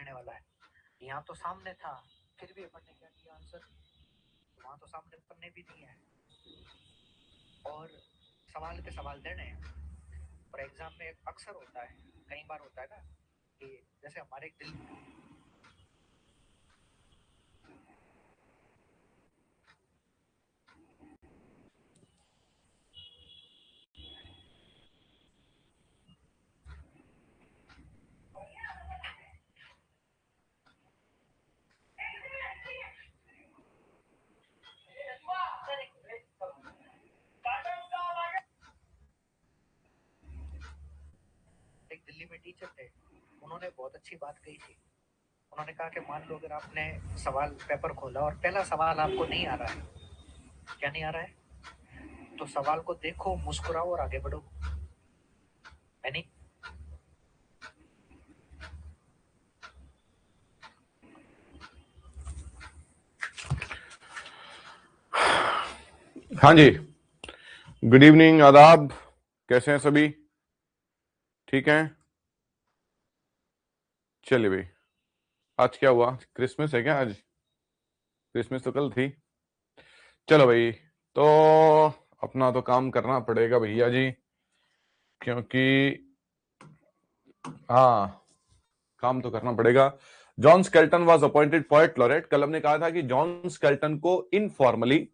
रहने वाला है। यहाँ तो सामने था, फिर भी अपन ने क्या किया आंसर, वहां तो सामने अपन ने भी दिया है और सवाल पे सवाल देने हैं। और एग्जाम में अक्सर होता है, कई बार होता है ना कि जैसे हमारे दिल एक दिल्ली में टीचर थे, उन्होंने बहुत अच्छी बात कही थी। उन्होंने कहा कि मान लो अगर आपने सवाल पेपर खोला और पहला सवाल आपको नहीं आ रहा है, क्या नहीं आ रहा है, तो सवाल को देखो, मुस्कुराओ और आगे बढ़ो। है नहीं? हाँ जी, गुड इवनिंग, आदाब। कैसे हैं सभी? ठीक हैं? चलिए भाई, आज क्या हुआ? क्रिसमस है क्या? आज क्रिसमस तो कल थी। चलो भाई, तो अपना तो काम करना पड़ेगा भैया जी, क्योंकि हाँ, काम तो करना पड़ेगा। John Skelton was appointed poet laureate. कल हमने कहा था कि जॉन स्केल्टन को इनफॉर्मली,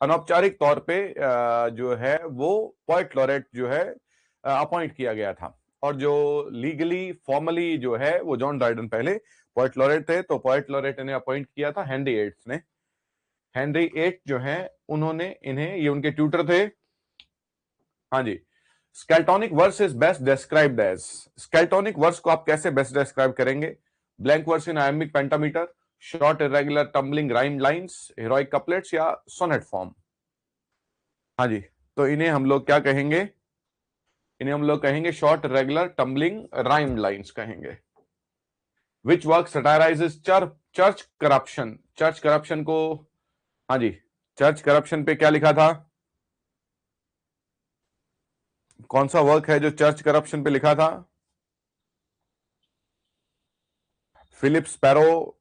अनौपचारिक तौर पे जो है वो पोएट लॉरेट जो है अपॉइंट किया गया था, और जो लीगली फॉर्मली जो है वो जॉन ड्राइडन पहले पोएट लॉरेट थे, तो पोएट लॉरेट ने अपॉइंट किया था हेनरी एट्स ने। हेनरी एट जो है उन्होंने इन्हें, ये उनके ट्यूटर थे। हाँ जी, Skeltonic verse is best described as. Skeltonic verse को आप कैसे बेस्ट डिस्क्राइब करेंगे? Blank verse in iambic pentameter, short irregular tumbling rhyme lines, heroic couplets या सोनेट फॉर्म। हाँ जी, तो इन्हें हम लोग क्या कहेंगे? इन्हें हम लोग कहेंगे short regular tumbling rhyme lines कहेंगे। Which work satirises church corruption. Church corruption को, हाँ जी, चर्च करप्शन पे क्या लिखा था? कौन सा वर्क है जो चर्च करप्शन पे लिखा था? फिलिप स्पैरो,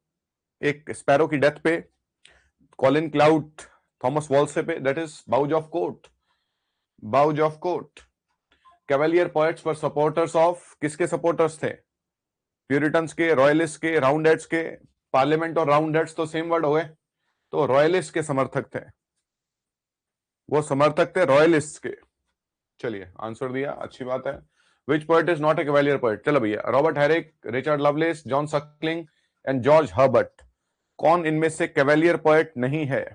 एक स्पैरो की डेथ पे, कॉलिन क्लाउड थॉमस वॉल्से पे, that is boughs of court. Boughs of court. Cavalier poets पर सपोर्टर्स ऑफ, किसके सपोर्टर्स थे? प्यूरिटन्स के, रॉयलिस्ट के, राउंडेट्स के। पार्लियामेंट और राउंडेट्स तो सेम वर्ड हो गए, तो रॉयलिस्ट के समर्थक थे, वो समर्थक थे रॉयलिस्ट के। चलिए, आंसर दिया, अच्छी बात है। Which poet is not a Cavalier poet? चलो भैया, Robert Herrick, Richard Lovelace, John Suckling and George Herbert. कौन इनमें से कैवेलियर पोएट नहीं है?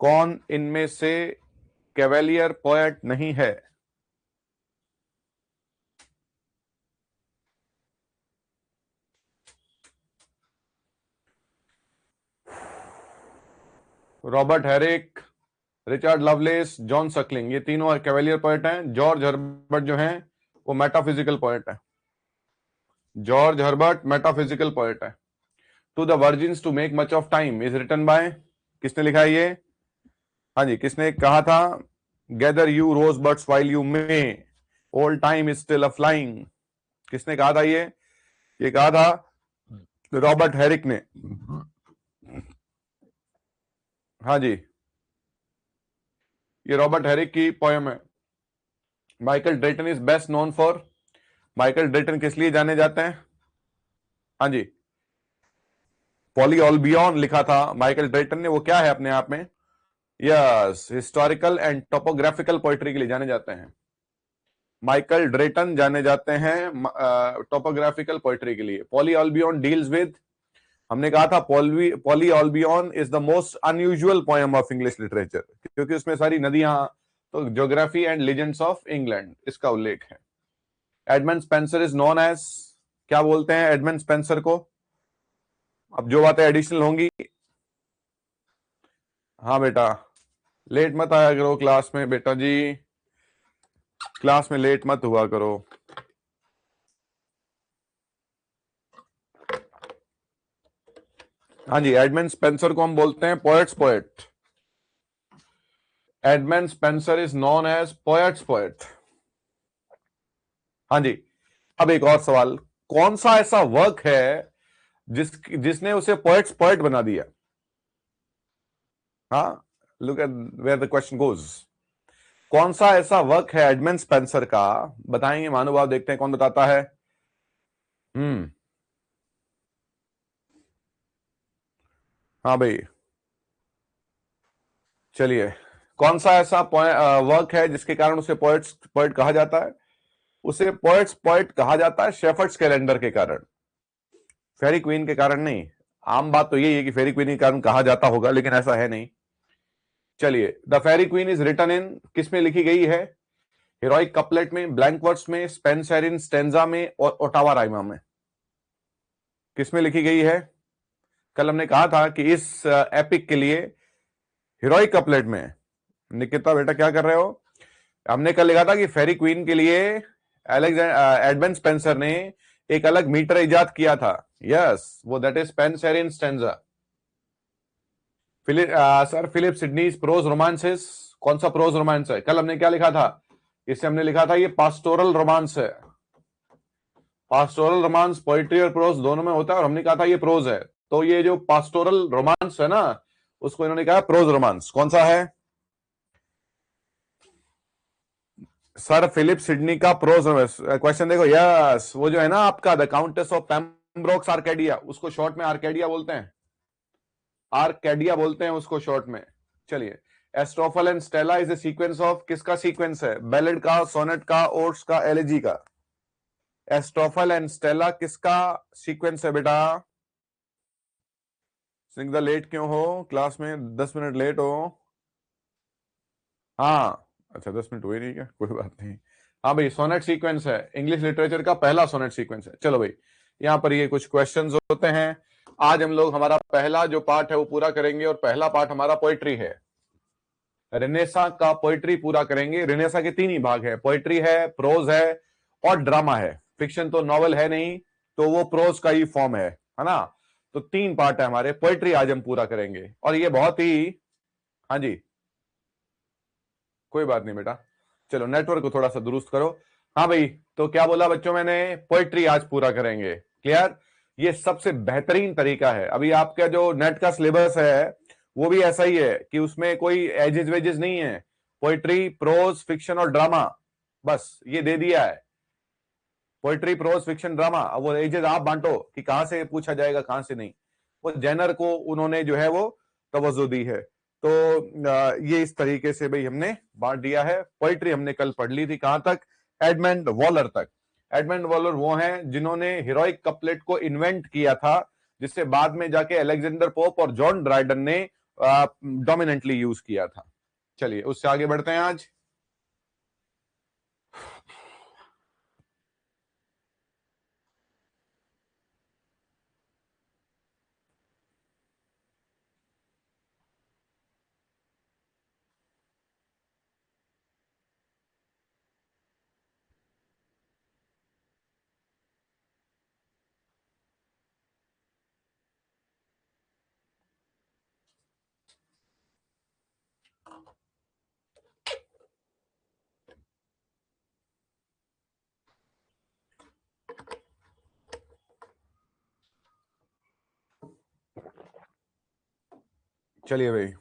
कौन इनमें से कैवेलियर पोएट नहीं है? Robert Herrick, Richard Lovelace, John Suckling, ये तीनों कैवेलियर पोएट हैं। जॉर्ज हर्बर्ट जो हैं वो मेटाफिजिकल पोएट है। जॉर्ज हर्बर्ट मेटाफिजिकल पोएट है। To the virgins to make much of time is written by, किसने लिखा है ये? हाँ जी, किसने कहा था? Gather you rosebuds while you may, old time is still a flying. किसने कहा था ये कहा था रॉबर्ट हैरिक ने। हाँ जी, ये रॉबर्ट हैरिक की पोयम है। Michael Drayton is best known for, Michael Drayton किस लिए जाने जाते हैं? हाँ जी, पॉली ऑल्बियन लिखा था माइकल ड्रेटन ने, वो क्या है अपने आप में? Yes, historical and topographical poetry के लिए जाने जाते हैं। माइकल ड्रेटन जाने जाते हैं टोपोग्राफिकल पोइट्री के लिए। पॉली ऑल्बियन डील्स विद, हमने कहा था Poly Olbion is the most unusual poem of English literature, क्योंकि उसमें सारी नदियां, तो geography and legends of England इसका उल्लेख है। Edmund Spenser is known as, क्या बोलते हैं एडमंड स्पेंसर को? अब जो बातें एडिशनल होंगी, हाँ बेटा, लेट मत आया करो क्लास में बेटा जी, क्लास में लेट मत हुआ करो। हाँ जी, एडमंड स्पेंसर को हम बोलते हैं poets poet. Edmund Spenser is known as poets poet. हाँ जी। अब एक और सवाल, कौन सा ऐसा वर्क है जिसने उसे पोएट बना दिया? हाँ, look at where the question goes. कौन सा ऐसा वर्क है एडमंड स्पेंसर का, बताएंगे महानुभाव, देखते हैं कौन बताता है। हाँ भाई, चलिए, कौन सा ऐसा वर्क है जिसके कारण उसे पोएट कहा जाता है? उसे पोएट कहा जाता है शेफर्ड्स कैलेंडर के कारण, फेरी क्वीन के कारण नहीं। आम बात तो यही है कि फेरी क्वीन के कारण कहा जाता होगा, लेकिन ऐसा है नहीं। चलिए, the Faerie Queene is written in, किसमें लिखी गई है? हीरोइक कपलेट में, ब्लैंक वर्ड्स में, स्पेंसर स्टेंजा में और ओटावा राइमा में? किसमें लिखी गई है? कल हमने कहा था कि इस एपिक के लिए हीरोइक कपलेट में, निकिता बेटा क्या कर रहे हो? हमने कल लिखा था कि फेरी क्वीन के लिए एडमंड स्पेंसर ने एक अलग मीटर इजाद किया था। यस, वो that is Spenser stanza. Sir Philip Sidney's prose romances, कौन सा प्रोज रोमांस है? कल हमने क्या लिखा था? इसे हमने लिखा था ये पास्टोरल रोमांस है। पास्टोरल रोमांस पोइट्री और प्रोज दोनों में होता है, और हमने कहा था ये प्रोज है। तो ये जो पास्टोरल रोमांस है ना, उसको इन्होंने कहा प्रोज रोमांस। कौन सा है? सर फिलिप सिडनी का प्रोज रोमांस। क्वेश्चन देखो, यस, वो जो है ना आपका the countess of Pembroke's Arcadia, उसको शॉर्ट में आर्केडिया बोलते हैं, आर्केडिया बोलते हैं उसको शॉर्ट में। चलिए, Astrophel and Stella is a sequence of, किसका सीक्वेंस है? बैलेड का, सोनेट का, ओट्स का, एलिजी का? एस्ट्रोफल एंड स्टेला किसका सीक्वेंस है बेटा? स्निग्धा लेट क्यों हो क्लास में? 10 मिनट लेट हो? हाँ, अच्छा 10 मिनट हुए नहीं क्या? कोई बात नहीं। हाँ भाई, सोनेट सीक्वेंस है, इंग्लिश लिटरेचर का पहला सोनेट सीक्वेंस है। चलो भाई, यहाँ पर ये कुछ क्वेश्चंस होते हैं। आज हम लोग हमारा पहला जो पार्ट है वो पूरा करेंगे, और पहला पार्ट हमारा पोइट्री है। रेनेसा का पोइट्री पूरा करेंगे। रेनेसा के 3 ही भाग है, पोइट्री है, प्रोज है और ड्रामा है। फिक्शन तो नॉवल है नहीं, तो वो प्रोज का ही फॉर्म है ना? तो 3 पार्ट है हमारे, पोइट्री आज हम पूरा करेंगे, और ये बहुत ही, हाँ जी, कोई बात नहीं बेटा, चलो नेटवर्क को थोड़ा सा दुरुस्त करो। हाँ भाई, तो क्या बोला बच्चों मैंने? पोइट्री आज पूरा करेंगे। क्लियर? ये सबसे बेहतरीन तरीका है। अभी आपका जो नेट का सिलेबस है वो भी ऐसा ही है कि उसमें कोई एजेस वेजेस नहीं है। पोइट्री, प्रोज, फिक्शन और ड्रामा, बस ये दे दिया है। Poetry, prose, fiction, drama. अब वो एजेस आप बांटो कि कहां से पूछा जाएगा कहां से नहीं। वो जेनर को उन्होंने जो है वो तवज्जो दी है। तो ये इस तरीके से भाई हमने बांट दिया है। पोइट्री हमने कल पढ़ ली थी, कहां तक? एडमंड वॉलर तक। एडमंड वॉलर वो हैं जिन्होंने हीरोइक कपलेट को इन्वेंट किया था, जिससे बाद में जाके अलेक्जेंडर पोप और जॉन ड्राइडन ने डोमिनेंटली यूज किया था। चलिए, उससे आगे बढ़ते हैं आज। चलिए भाई,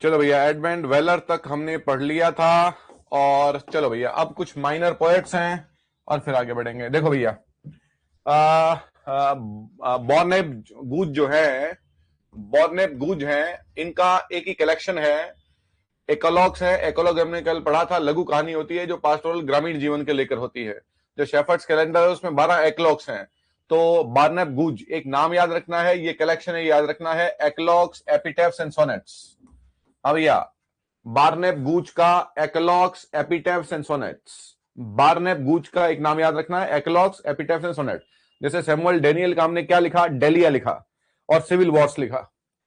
चलो भैया, एडमंड वेलर तक हमने पढ़ लिया था। और चलो भैया, अब कुछ माइनर पोएट्स हैं और फिर आगे बढ़ेंगे। देखो भैया, बॉर्नेब गूज जो है, बॉर्नेब गूज है, इनका एक ही कलेक्शन है, एकलॉग्स है। एकलॉग हमने कल पढ़ा था, लघु कहानी होती है जो पास्टोरल ग्रामीण जीवन के लेकर होती है। जो शेफर्ड्स कैलेंडर है उसमें 12 एकलॉग्स हैं। तो बार्नेब गूज एक नाम याद रखना है, ये कलेक्शन है, याद रखना है, एकलॉग्स, एपिटैफ्स एंड सोनेट्स। हाँ भैया, बार्नेब गूज का एकलॉग्स, एपिटैफ्स एंड सोनेट्स। बार्नेप गूच का एक नाम याद रखना है, एक्लॉग्स, एपिटैफ्स एंड सोनेट। जैसे सैमुअल डेनियल का हमने क्या लिखा, डेलिया लिखा और सिविल वॉर्स लिखा,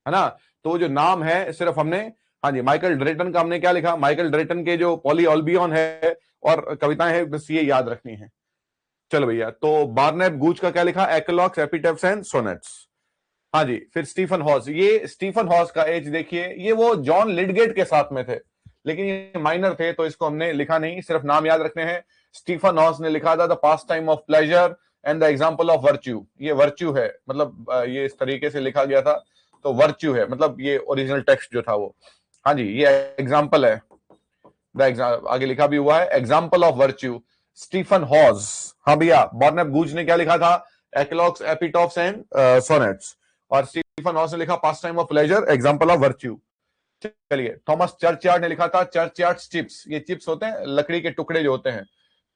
है ना। तो जो नाम है सिर्फ हमने, हाँ जी, माइकल ड्रेटन का हमने क्या लिखा, माइकल ड्रेटन के जो पॉली ऑल्बियन है और कविताएं हैं, बस ये याद रखनी है। चलो भैया, तो बार्नेप गूच का क्या लिखा, एक्लॉग्स, एपिटैफ्स एंड सोनेट्स। हाँ जी, फिर स्टीफन हॉस, ये स्टीफन हॉस का एज देखिए, ये वो जॉन लिडगेट के साथ में थे, लेकिन ये माइनर थे तो इसको हमने लिखा नहीं, सिर्फ नाम याद रखने हैं। स्टीफन हॉस ने लिखा था the pass time of pleasure and the example of virtue. ये वर्च्यू है, मतलब ये इस तरीके से लिखा गया था, तो वर्च्यू है, मतलब ये ओरिजिनल टेक्स्ट जो था वो। हाँ जी, ये एग्जाम्पल है, आगे लिखा भी हुआ है, example of virtue, Stephen Hawes. हाँ भैया, बॉर्नेप गूज ने क्या लिखा था, एक्लॉग्स, एपिटॉप्स एंड सोनेट्स, और स्टीफन हॉस ने लिखा pastime of pleasure, example of virtue. चलिए, थॉमस चर्चयार्ड ने लिखा था चर्चयार्ड चिप्स, ये चिप्स होते हैं लकड़ी के टुकड़े जो होते हैं,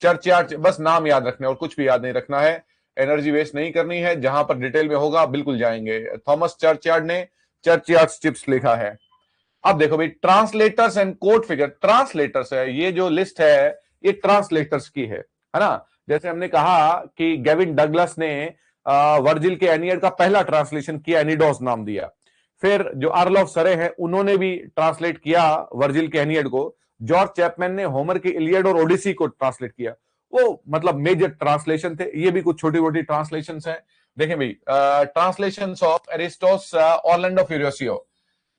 चर्चयार्ड, बस नाम याद रखने और कुछ भी याद नहीं रखना है, एनर्जी वेस्ट नहीं करनी है, जहां पर डिटेल में होगा बिल्कुल जाएंगे। थॉमस चर्चयार्ड ने चर्चयार्ड चिप्स लिखा है। अब देखो भाई, translators and code figure, translators है, ये जो लिस्ट है ये ट्रांसलेटर्स की है ना। जैसे हमने कहा कि गेविन डगलस ने वर्जिल के एनियड का पहला ट्रांसलेशन किया, एनिडोस नाम दिया। फिर जो अर्ल ऑफ सरे हैं उन्होंने भी ट्रांसलेट किया वर्जिल के एनियड को। जॉर्ज चैपमैन ने होमर के इलियड और ओडिसी को ट्रांसलेट किया। वो मतलब मेजर ट्रांसलेशन थे, ये भी कुछ छोटी मोटी ट्रांसलेशन है। देखें भाई, ट्रांसलेशन ऑफ एरिस्टोस ऑर्लैंडो फ्यूरियोसियो,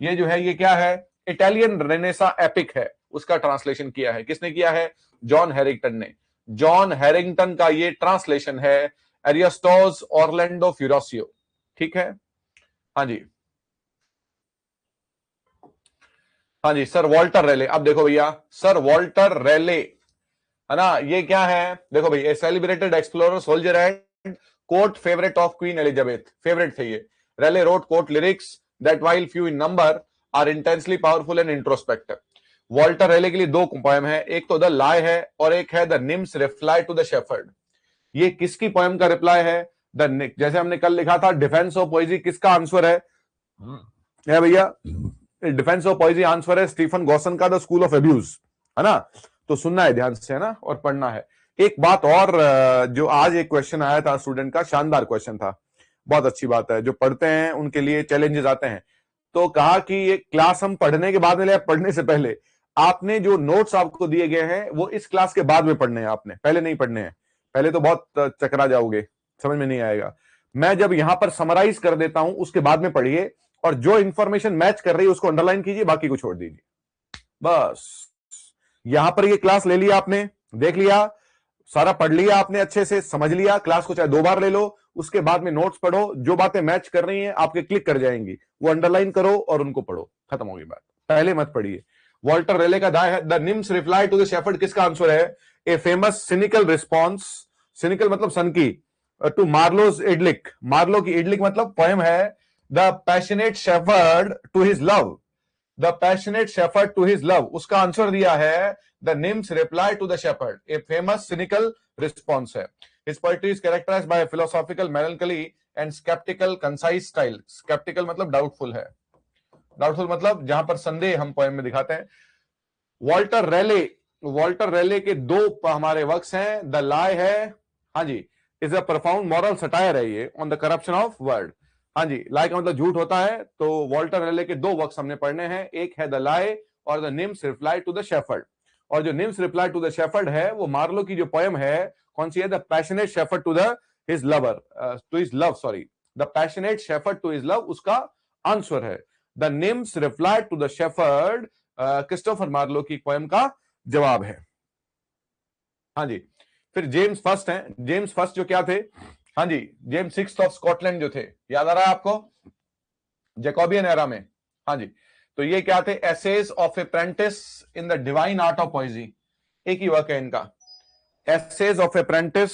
ये जो है ये क्या है, इटालियन रेनेसा एपिक है, उसका ट्रांसलेशन किया है, किसने किया है, जॉन हैरिंगटन ने। जॉन हैरिंगटन का ये ट्रांसलेशन है एरिस्टोस ऑर्लैंडो फ्यूरियोसियो, ठीक है। हाँ जी, हाँ जी, सर वॉल्टर रेले। अब देखो भैया, सर वॉल्टर रेले, है ना, ये क्या है, देखो भाई, a celebrated explorer, soldier and court favourite of queen Elizabeth, favourite थे ये। Raleigh wrote court lyrics that while few in number are intensely powerful and introspective. Walter Raleigh के लिए दो पोएम है, एक तो द लाय है और एक है the nymph's reply to the shepherd. ये किसकी पोएम का रिप्लाई है, जैसे हमने कल लिखा था डिफेंस ऑफ पोइजी, किसका आंसर है भैया, डिफेंस ऑफ पोइजी आंसर है स्टीफन गॉसन का द स्कूल ऑफ अब्यूज, है ना। तो सुनना है ध्यान से, है ना, और पढ़ना है। एक बात और, जो आज एक क्वेश्चन आया था स्टूडेंट का, शानदार क्वेश्चन था, बहुत अच्छी बात है, जो पढ़ते हैं उनके लिए चैलेंजेस आते हैं। तो कहा कि ये क्लास हम पढ़ने के बाद में ले, पढ़ने से पहले आपने जो नोट्स आपको दिए गए हैं वो इस क्लास के बाद में पढ़ने हैं, आपने पहले नहीं पढ़ने हैं। पहले तो बहुत चकरा जाओगे, समझ में नहीं आएगा। मैं जब यहां पर समराइज कर देता हूं उसके बाद में पढ़िए, और जो इंफॉर्मेशन मैच कर रही है उसको अंडरलाइन कीजिए, बाकी को छोड़ दीजिए, बस। यहां पर ये क्लास ले लिया आपने, देख लिया, सारा पढ़ लिया आपने, अच्छे से समझ लिया, क्लास को चाहे 2 बार ले लो, उसके बाद में नोट्स पढ़ो, जो बातें मैच कर रही हैं आपके क्लिक कर जाएंगी, वो अंडरलाइन करो और उनको पढ़ो, खत्म होगी बात, पहले मत पढ़िए। वॉल्टर रेले का दाय है the nymph's reply to the shepherd, किसका आंसर है, a famous cynical response, cynical मतलब सन की, टू मार्लोज इडलिक, मार्लो की इडलिक मतलब पोएम है, the passionate shepherd to his love, the passionate shepherd to his love, उसका आंसर दिया है the nymph's reply to the shepherd, a famous cynical response है। His poetry is characterised by philosophical melancholy and sceptical concise style, sceptical मतलब doubtful है, doubtful मतलब जहां पर संदेह हम पोएम में दिखाते हैं। वॉल्टर रेले, वॉल्टर रेले के दो हमारे वर्क्स हैं, द लाई है, हाँ जी, is a profound moral satire है ये on the corruption of word. हाँ जी, लाई का मतलब झूठ होता है, तो वॉल्टर रेले के दो वर्क्स हमने पढ़ने हैं, एक है द लाई और the nymph's reply to the shepherd. और जो nymph's reply to the shepherd है वो मार्लो की जो पोएम है, कौन सी है, the passionate shepherd to the his lover, to his love, sorry, the passionate shepherd to his love, उसका आंसर है the nymph's reply to the shepherd, Christopher Marlowe की पोएम का जवाब है। हाँ जी, फिर जेम्स फर्स्ट हैं, जेम्स फर्स्ट जो क्या थे, हाँ जी, जेम्स सिक्स ऑफ स्कॉटलैंड जो थे, याद आ रहा है आपको, जैकोबियन एरा में। हाँ जी, तो ये क्या थे, essays of a prentice in the divine art of poesy, एक ही वर्क है इनका, एसेज ऑफ ए प्रेंटिस,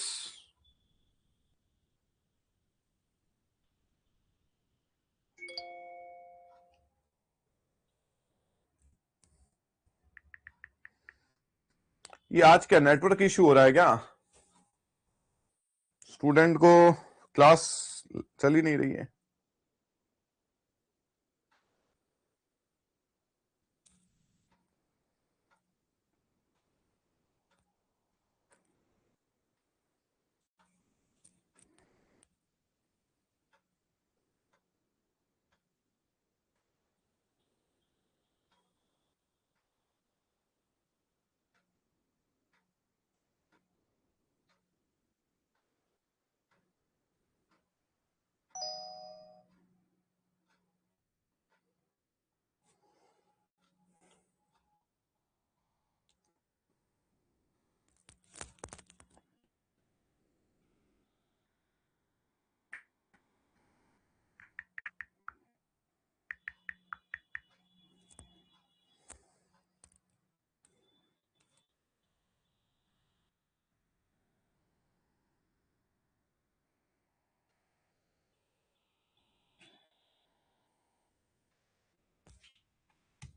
ये आज क्या नेटवर्क इश्यू हो रहा है क्या, स्टूडेंट को क्लास चल ही नहीं रही है।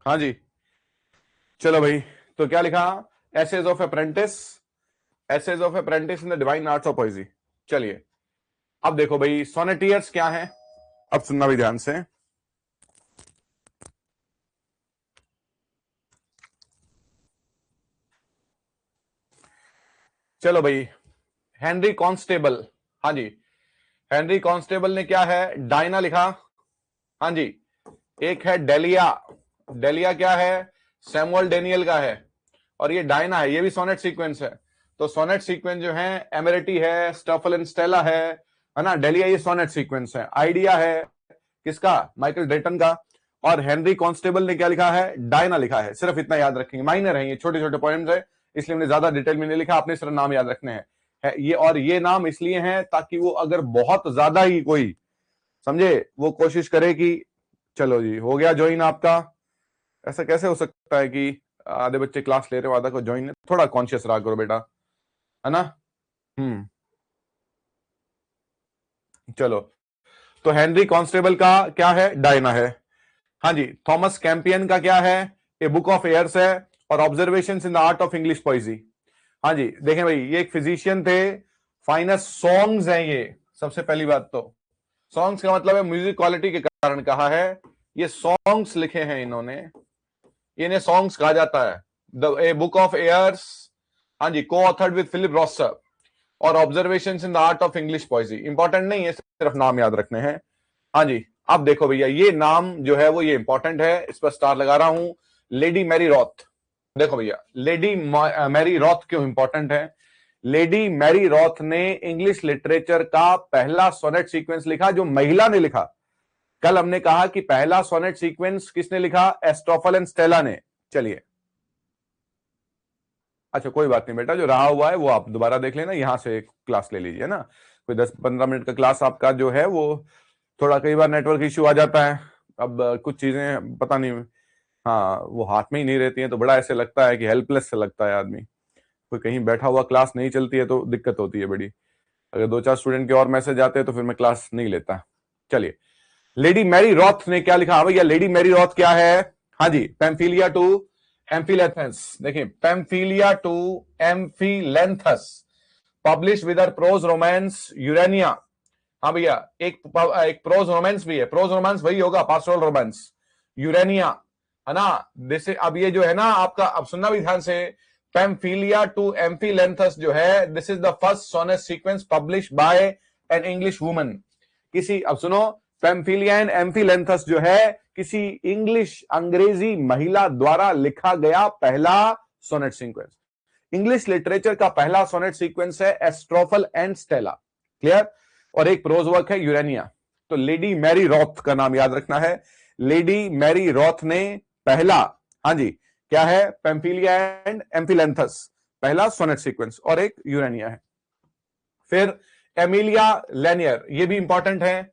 हाँ जी, चलो भाई, तो क्या लिखा? Essays of apprentice, essays of apprentice in the divine arts of poesie. चलिए अब देखो भाई, सोनेटियर्स क्या है, अब सुनना भी ध्यान से। चलो भाई, हेनरी कॉन्स्टेबल, हाँ जी, हेनरी कॉन्स्टेबल ने क्या है? डायना लिखा। हाँ जी, एक है डेलिया, डेलिया क्या है? सैमुअल डेनियल का है। और ये डायना है, ये भी सोनेट सीक्वेंस है। तो सोनेट सीक्वेंस जो है, एमेरिटी है, स्टफल एंड स्टेला है ना, डेलिया ये सोनेट सीक्वेंस है। आइडिया है किसका? माइकल ड्रेटन का। और हेनरी कॉन्स्टेबल ने क्या लिखा है? डायना लिखा है। सिर्फ इतना याद रखेंगे, माइनर है ये, छोटे छोटे पॉइंट्स है, इसलिए हमने ज्यादा डिटेल में नहीं लिखा, आपने सिर्फ नाम याद रखने हैं ये। और ये नाम इसलिए हैं ताकि वो अगर बहुत ज्यादा ही कोई समझे, वो कोशिश करे कि चलो जी हो गया ज्वाइन आपका। ऐसा कैसे हो सकता है कि आधे बच्चे क्लास ले रहे हो, आधा को ज्वाइन है? थोड़ा कॉन्शियस रहा करो बेटा, है ना। चलो, तो हेनरी कॉन्स्टेबल का क्या है? डायना है। हाँ जी, थॉमस कैंपियन का क्या है? ए बुक ऑफ एयर्स है और observations in the art of English poesy. हाँ जी, देखें भाई, ये एक फिजिशियन थे, फाइनेस्ट सॉन्ग्स हैं ये। सबसे पहली बात तो सॉन्ग्स का मतलब है म्यूजिक क्वालिटी के कारण कहा है, ये सॉन्ग्स लिखे हैं इन्होंने, इन्हें सॉन्ग्स कहा जाता है। The a book of airs, हाँ जी, coauthored with Philip Rosseter, और observations in the art of English poesy. Important नहीं है, सिर्फ नाम याद रखने हैं। हाँ जी, अब देखो भैया, ये नाम जो है वो ये इंपॉर्टेंट है, इस पर स्टार लगा रहा हूं, लेडी मैरी रॉथ। देखो भैया, लेडी मैरी रॉथ क्यों इंपॉर्टेंट है? लेडी मैरी रॉथ ने इंग्लिश लिटरेचर का पहला सोनेट सीक्वेंस लिखा, जो महिला ने लिखा। कल हमने कहा कि पहला सोनेट सीक्वेंस किसने लिखा? एस्टोफल एंड स्टेला ने। चलिए, अच्छा कोई बात नहीं बेटा, जो रहा हुआ है वो आप दोबारा देख लेना, यहां से क्लास ले लीजिए ना। कोई 10-15 मिनट का क्लास आपका जो है वो थोड़ा, कई बार नेटवर्क इश्यू आ जाता है, अब कुछ चीजें पता नहीं, हाँ वो हाथ में ही नहीं रहती हैं, तो बड़ा ऐसे लगता है कि हेल्पलेस से लगता है आदमी। कोई कहीं बैठा हुआ क्लास नहीं चलती है तो दिक्कत होती है बड़ी। अगर 2-4 स्टूडेंट के और मैसेज आते हैं तो फिर मैं क्लास नहीं लेता। चलिए, लेडी मैरी रॉथ ने क्या लिखा? भैया लेडी मैरी रॉथ क्या है? हाँ जी, पैम्फिलिया टू एम्फिलेंथस। देखिए, Pamphilia to Amphilanthus, publish with her prose romance Urania. हाँ भैया, एक प्रोज रोमांस भी है, प्रोज रोमांस वही होगा, पास्टोरल रोमांस, यूरेनिया, है ना। जैसे अब ये जो है ना आपका, अब सुनना भी ध्यान से, पैम्फिलिया टू एम्फिलेंथस जो है, this is the first sonnet sequence publish by an English woman. किसी, अब सुनो, पैम्फिलिया एंड एम्फिलेंथस जो है किसी इंग्लिश, अंग्रेजी महिला द्वारा लिखा गया पहला सोनेट सीक्वेंस। इंग्लिश लिटरेचर का पहला सोनेट सीक्वेंस है एस्ट्रोफल एंड स्टेला, क्लियर। और एक प्रोज वर्क है यूरेनिया। तो लेडी मैरी रॉथ का नाम याद रखना है, लेडी मैरी रॉथ ने पहला, हाँ जी, क्या है? पैम्फिलिया एंड एम्फिलेंथस, पहला सोनेट सीक्वेंस, और एक यूरेनिया है। फिर एमिलिया लेनियर, ये भी इंपॉर्टेंट है,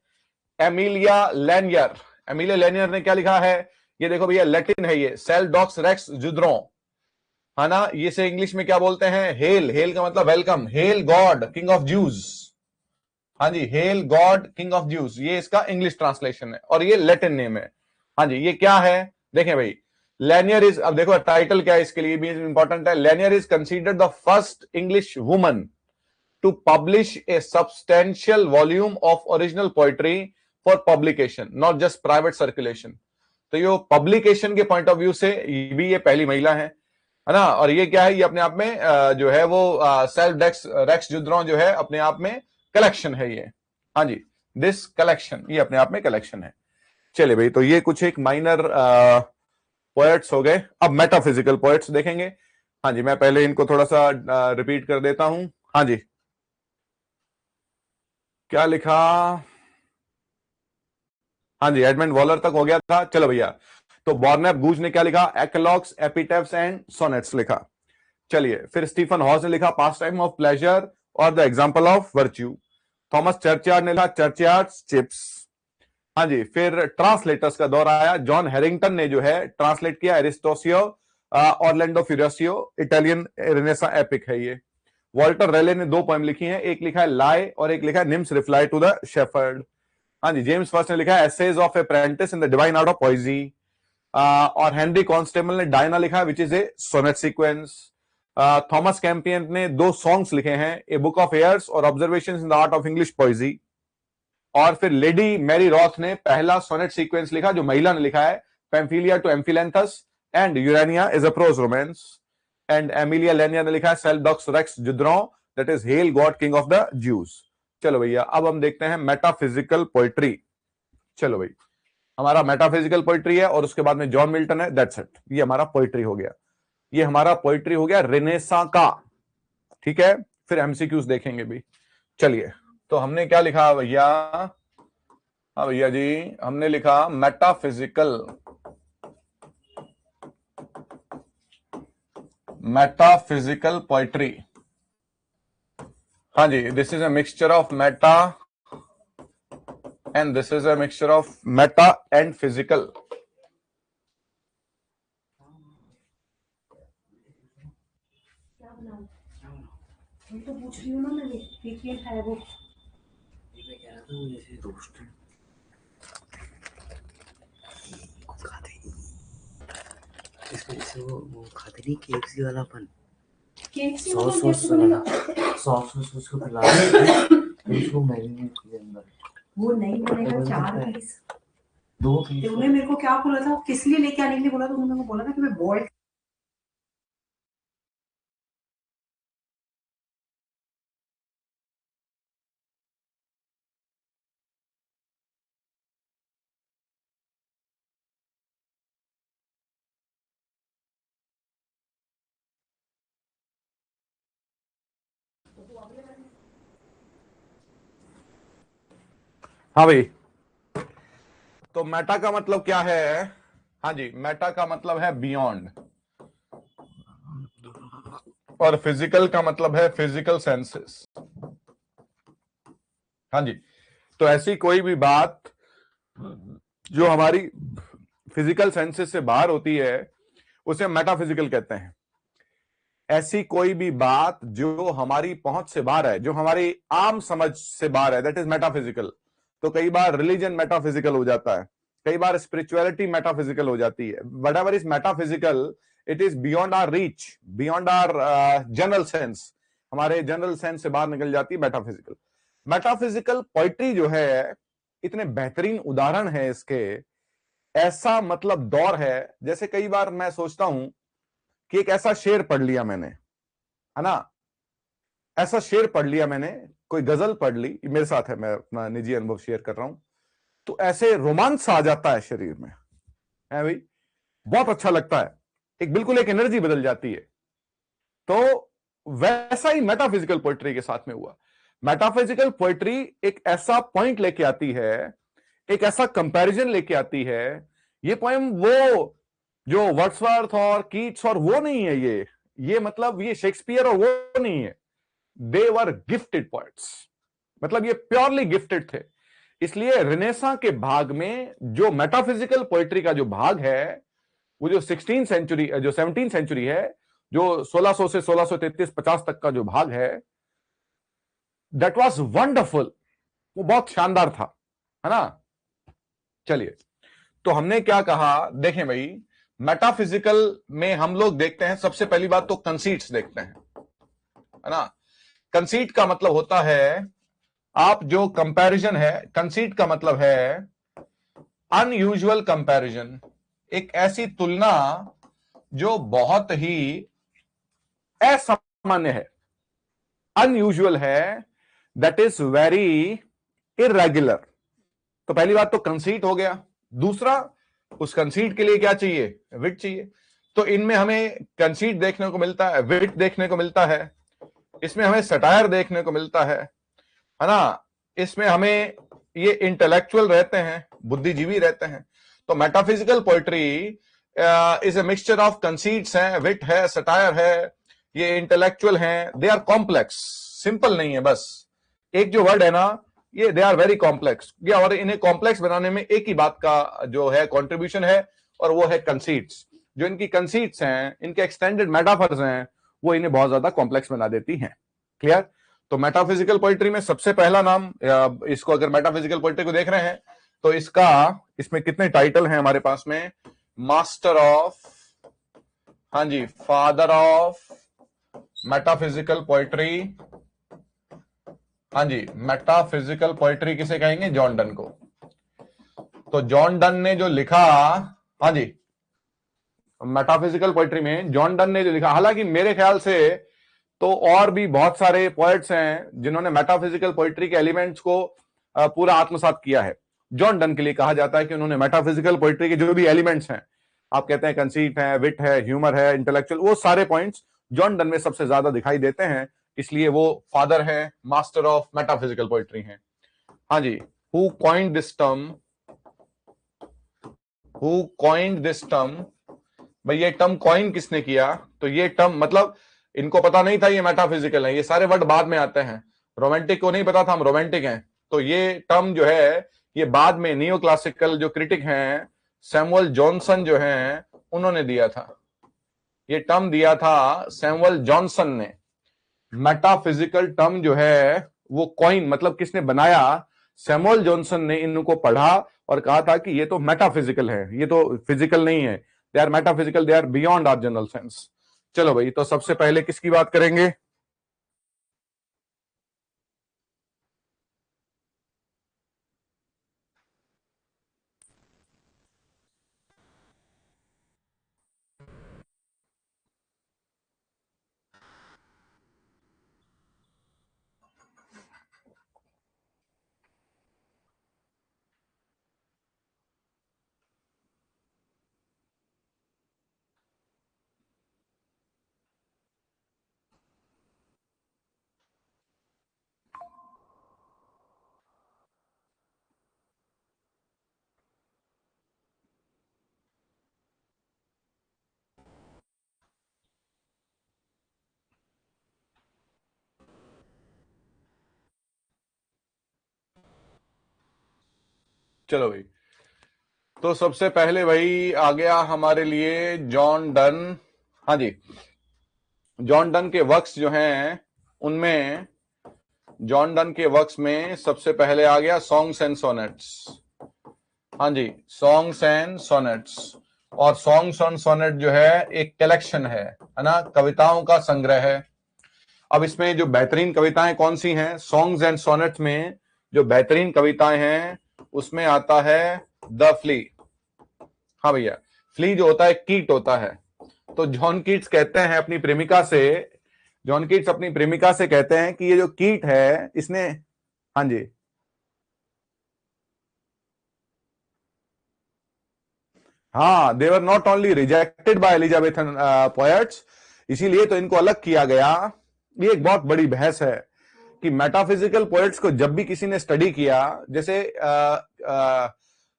एमिलिया लेनियर। एमिलिया लेनियर ने क्या लिखा है? ये देखो भैया, लैटिन है ये, सेल डॉक्स रेक्स जुद्रो, है ना। ये से इंग्लिश में क्या बोलते हैं? हेल, हेल का मतलब welcome, hail God king of Jews. हाँ जी, hail God king of Jews, ये इसका इंग्लिश ट्रांसलेशन है, और ये लैटिन नेम है। हाँ जी, ये क्या है? देखें भाई, लेनियर इज, अब देखो टाइटल क्या है इसके लिए भी इंपॉर्टेंट है, Lanyer is considered the first English woman to publish a substantial volume of original poetry for publication, not just private circulation. तो ये पब्लिकेशन के पॉइंट ऑफ व्यू से भी ये पहली महिला है ना। और ये क्या है? ये अपने आप में जो है वो सेल्फ रेक्स जुद्रों जो है अपने आप में कलेक्शन है ये। हाँ जी, दिस कलेक्शन, ये अपने आप में कलेक्शन है। चलिए भाई, तो ये कुछ एक माइनर पोएट्स हो गए। अब मेटाफिजिकल पोएट्स देखेंगे। हाँ जी, मैं पहले इनको थोड़ा सा रिपीट कर देता हूं। हाँ जी, क्या लिखा? हाँ जी, एडमंड वॉलर तक हो गया था। चलो भैया, तो बॉर्नेप गूज ने क्या लिखा? एक्लॉग्स, एपिटेफ्स एंड सोनेट्स लिखा। चलिए, फिर स्टीफन हॉज ने लिखा पास टाइम ऑफ प्लेजर और the example of virtue. Thomas Churchyard ने लिखा चर्चयार्ड चिप्स। हाँ जी, फिर ट्रांसलेटर्स का दौर आया। जॉन हेरिंगटन ने जो है ट्रांसलेट किया एरिस्टोसियो, ऑरलैंडो फ्यूरियोसियो, इटालियन रेनेसा एपिक है ये। वॉल्टर रेले ने 2 पोएम लिखी हैं, एक लिखा है लाई और एक लिखा है nymph's reply to the shepherd. हाँ जी, जेम्स फर्स्ट ने लिखा है essays of apprentice in the divine art of poesy. और हेनरी कॉन्स्टेबल ने डायना लिखा which is a sonnet sequence. Thomas Campion ने 2 सॉन्ग्स लिखे हैं, ए बुक ऑफ एयर्स और observations in the art of English poesy. और फिर lady Mary रॉथ ने पहला सोनेट सीक्वेंस लिखा जो महिला ने लिखा है, Pamphilia to Amphilanthus and Urania is a prose romance. And Emilia Lanyer ने लिखा है सेल्डॉक्स रेक्स जुद्रों, that is hail God king of the Jews. चलो भैया अब हम देखते हैं मेटाफिजिकल पोइट्री। चलो भाई हमारा मेटाफिजिकल पोइट्री है और उसके बाद में जॉन मिल्टन है, दैट्स इट। ये हमारा पोइट्री हो गया, ये हमारा पोइट्री हो गया रेनेसां का। ठीक है, फिर एमसीक्यूज देखेंगे भी। चलिए तो हमने क्या लिखा भैया? हाँ भैया जी, हमने लिखा मेटाफिजिकल पोइट्री। हाँ जी, this is a mixture of meta and this is a mixture of meta and physical. मैं तो पूछ रही हूँ ना, मैंने वीकेंड है वो। मैं कह रहा था वो जैसे रोस्टेड खाते इस वजह से वो खाते नहीं केएफसी वालापन। केएफसी सॉस वाला सॉस कैसे बनेगा? सॉस उसको फैला के उसको मैरिनेट के अंदर वो नहीं बनेगा। बन 4 सकता है। पीस 2 पीस तुमने मेरे को क्या बोला था, किस लिए लेके आने के लिए बोला था? तुमने मेरे को बोला था कि मैं बॉइल्ड हाँ भाई, तो मेटा का मतलब क्या है? हाँ जी, मेटा का मतलब है बियॉन्ड और फिजिकल का मतलब है फिजिकल सेंसेस। हाँ जी, तो ऐसी कोई भी बात जो हमारी फिजिकल सेंसेस से बाहर होती है उसे हम मेटाफिजिकल कहते हैं। ऐसी कोई भी बात जो हमारी पहुंच से बाहर है, जो हमारी आम समझ से बाहर है, दैट इज मेटाफिजिकल। तो कई बार रिलीजन मेटाफिजिकल हो जाता है, कई बार स्पिरिचुअलिटी मेटाफिजिकल हो जाती है। Whatever is metaphysical it is beyond our reach, beyond our general sense, हमारे जनरल सेंस से बाहर निकल जाती है मेटाफिजिकल। मेटाफिजिकल पोइट्री जो है, इतने बेहतरीन उदाहरण है इसके। ऐसा मतलब दौर है, जैसे कई बार मैं सोचता हूं कि एक ऐसा शेर पढ़ लिया मैंने, है ना, ऐसा शेर पढ़ लिया मैंने, कोई गजल पढ़ ली, मेरे साथ है, मैं अपना निजी अनुभव शेयर कर रहा हूं, तो ऐसे रोमांच आ जाता है शरीर में, है भाई, बहुत अच्छा लगता है, एक बिल्कुल एक एनर्जी बदल जाती है। तो वैसा ही मेटाफिजिकल पोइट्री के साथ में हुआ। मेटाफिजिकल पोइट्री एक ऐसा पॉइंट लेके आती है, एक ऐसा कंपैरिजन लेके आती है। ये पोएम वो जो वर्ड्सवर्थ और कीट्स और वो नहीं है, ये मतलब ये शेक्सपियर और वो नहीं है। दे वर गिफ्टेड पोएट्स, मतलब ये प्योरली गिफ्टेड थे। इसलिए रेनेसां के भाग में जो मेटाफिजिकल पोइट्री का जो भाग है, वो जो 16th सेंचुरी, जो 17th सेंचुरी है, जो 1600 से 1633-50 तक का जो भाग है, दैट वाज वंडरफुल, वो बहुत शानदार था, है ना। चलिए, तो हमने क्या कहा, देखें भाई, मेटाफिजिकल में हम लोग देखते हैं, सबसे पहली बात तो कंसीट्स देखते हैं, है ना। कंसीट का मतलब होता है, आप जो कंपैरिजन है, कंसीट का मतलब है अनयूजुअल कंपैरिजन, एक ऐसी तुलना जो बहुत ही असामान्य है, अनयूजुअल है, दैट इज वेरी इरेगुलर। तो पहली बात तो कंसीट हो गया। दूसरा, उस कंसीट के लिए क्या चाहिए? विट चाहिए। तो इनमें हमें कंसीट देखने को मिलता है, विट देखने को मिलता है, इसमें हमें सटायर देखने को मिलता है ना। इसमें हमें ये इंटेलेक्चुअल रहते हैं, बुद्धिजीवी रहते हैं। तो metaphysical poetry is a mixture of conceits हैं, विट है, सटायर है, ये इंटेलेक्चुअल हैं, दे आर कॉम्प्लेक्स, सिंपल नहीं है बस। एक जो वर्ड है ना, ये दे आर वेरी कॉम्प्लेक्स, और इन्हें कॉम्प्लेक्स बनाने में एक ही बात का जो है कंट्रीब्यूशन है, और वो है कंसीट्स। जो इनकी कंसीट्स हैं, इनके एक्सटेंडेड मेटाफर्स हैं, वो इन्हें बहुत ज्यादा कॉम्प्लेक्स बना देती हैं। क्लियर? तो मेटाफिजिकल पोइट्री में सबसे पहला नाम, इसको अगर मेटाफिजिकल पोइट्री को देख रहे हैं तो इसमें कितने टाइटल हैं हमारे पास में? मास्टर ऑफ, हाँ जी, फादर ऑफ मेटाफिजिकल पोएट्री, हाँ जी, मेटाफिजिकल पोएट्री किसे कहेंगे? जॉन डन को। तो जॉन डन ने जो लिखा, हाँ जी, मेटाफिजिकल पोएट्री में जॉन डन ने जो लिखा, हालांकि मेरे ख्याल से तो और भी बहुत सारे पोएट्स हैं जिन्होंने मेटाफिजिकल पोएट्री के एलिमेंट्स को पूरा आत्मसात किया है। जॉन डन के लिए कहा जाता है कि उन्होंने मेटाफिजिकल पोएट्री के जो भी एलिमेंट्स हैं, आप कहते हैं कंसीट है, विट है, ह्यूमर है, इंटेलेक्चुअल, वो सारे पॉइंट्स जॉन डन में सबसे ज्यादा दिखाई देते हैं, इसलिए वो फादर है, मास्टर ऑफ मेटाफिजिकल पोएट्री हैं। हाँ जी, who coined this term, who coined this term, भाई ये टर्म कॉइन किसने किया? तो ये टर्म मतलब इनको पता नहीं था ये मेटाफिजिकल है, ये सारे वर्ड बाद में आते हैं। रोमांटिक को नहीं पता था हम रोमांटिक हैं, तो ये टर्म जो है ये बाद में नियो क्लासिकल जो क्रिटिक हैं सैमुअल जॉनसन जो हैं उन्होंने दिया था। ये टर्म दिया था सैमुअल जॉनसन ने। मेटाफिजिकल टर्म जो है वो कॉइन मतलब किसने बनाया? सैमुअल जॉनसन ने इनको पढ़ा और कहा था कि ये तो मेटाफिजिकल है, ये तो फिजिकल नहीं है, they are metaphysical, they are beyond our general sense. चलो भाई, तो सबसे पहले किसकी बात करेंगे? चलो भाई, तो सबसे पहले भाई आ गया हमारे लिए जॉन डन। हाँ जी, जॉन डन के वर्क्स जो हैं उनमें, जॉन डन के वर्क्स में सबसे पहले आ गया सॉन्ग्स एंड सोनेट्स। हाँ जी, सॉन्ग्स एंड सोनेट्स। और सॉन्ग्स एंड सोनेट जो है एक कलेक्शन है ना, कविताओं का संग्रह है। अब इसमें जो बेहतरीन कविताएं कौन सी हैं? सॉन्ग्स एंड सोनेट्स में जो बेहतरीन कविताएं हैं उसमें आता है द फ्ली। हाँ भैया, फ्ली जो होता है कीट होता है। तो जॉन कीट्स कहते हैं अपनी प्रेमिका से, जॉन कीट्स अपनी प्रेमिका से कहते हैं कि ये जो कीट है इसने, हाँ जी, हाँ, they were not only rejected by Elizabethan poets, इसीलिए तो इनको अलग किया गया। ये एक बहुत बड़ी बहस है कि मेटाफिजिकल पोएट्स को जब भी किसी ने स्टडी किया, जैसे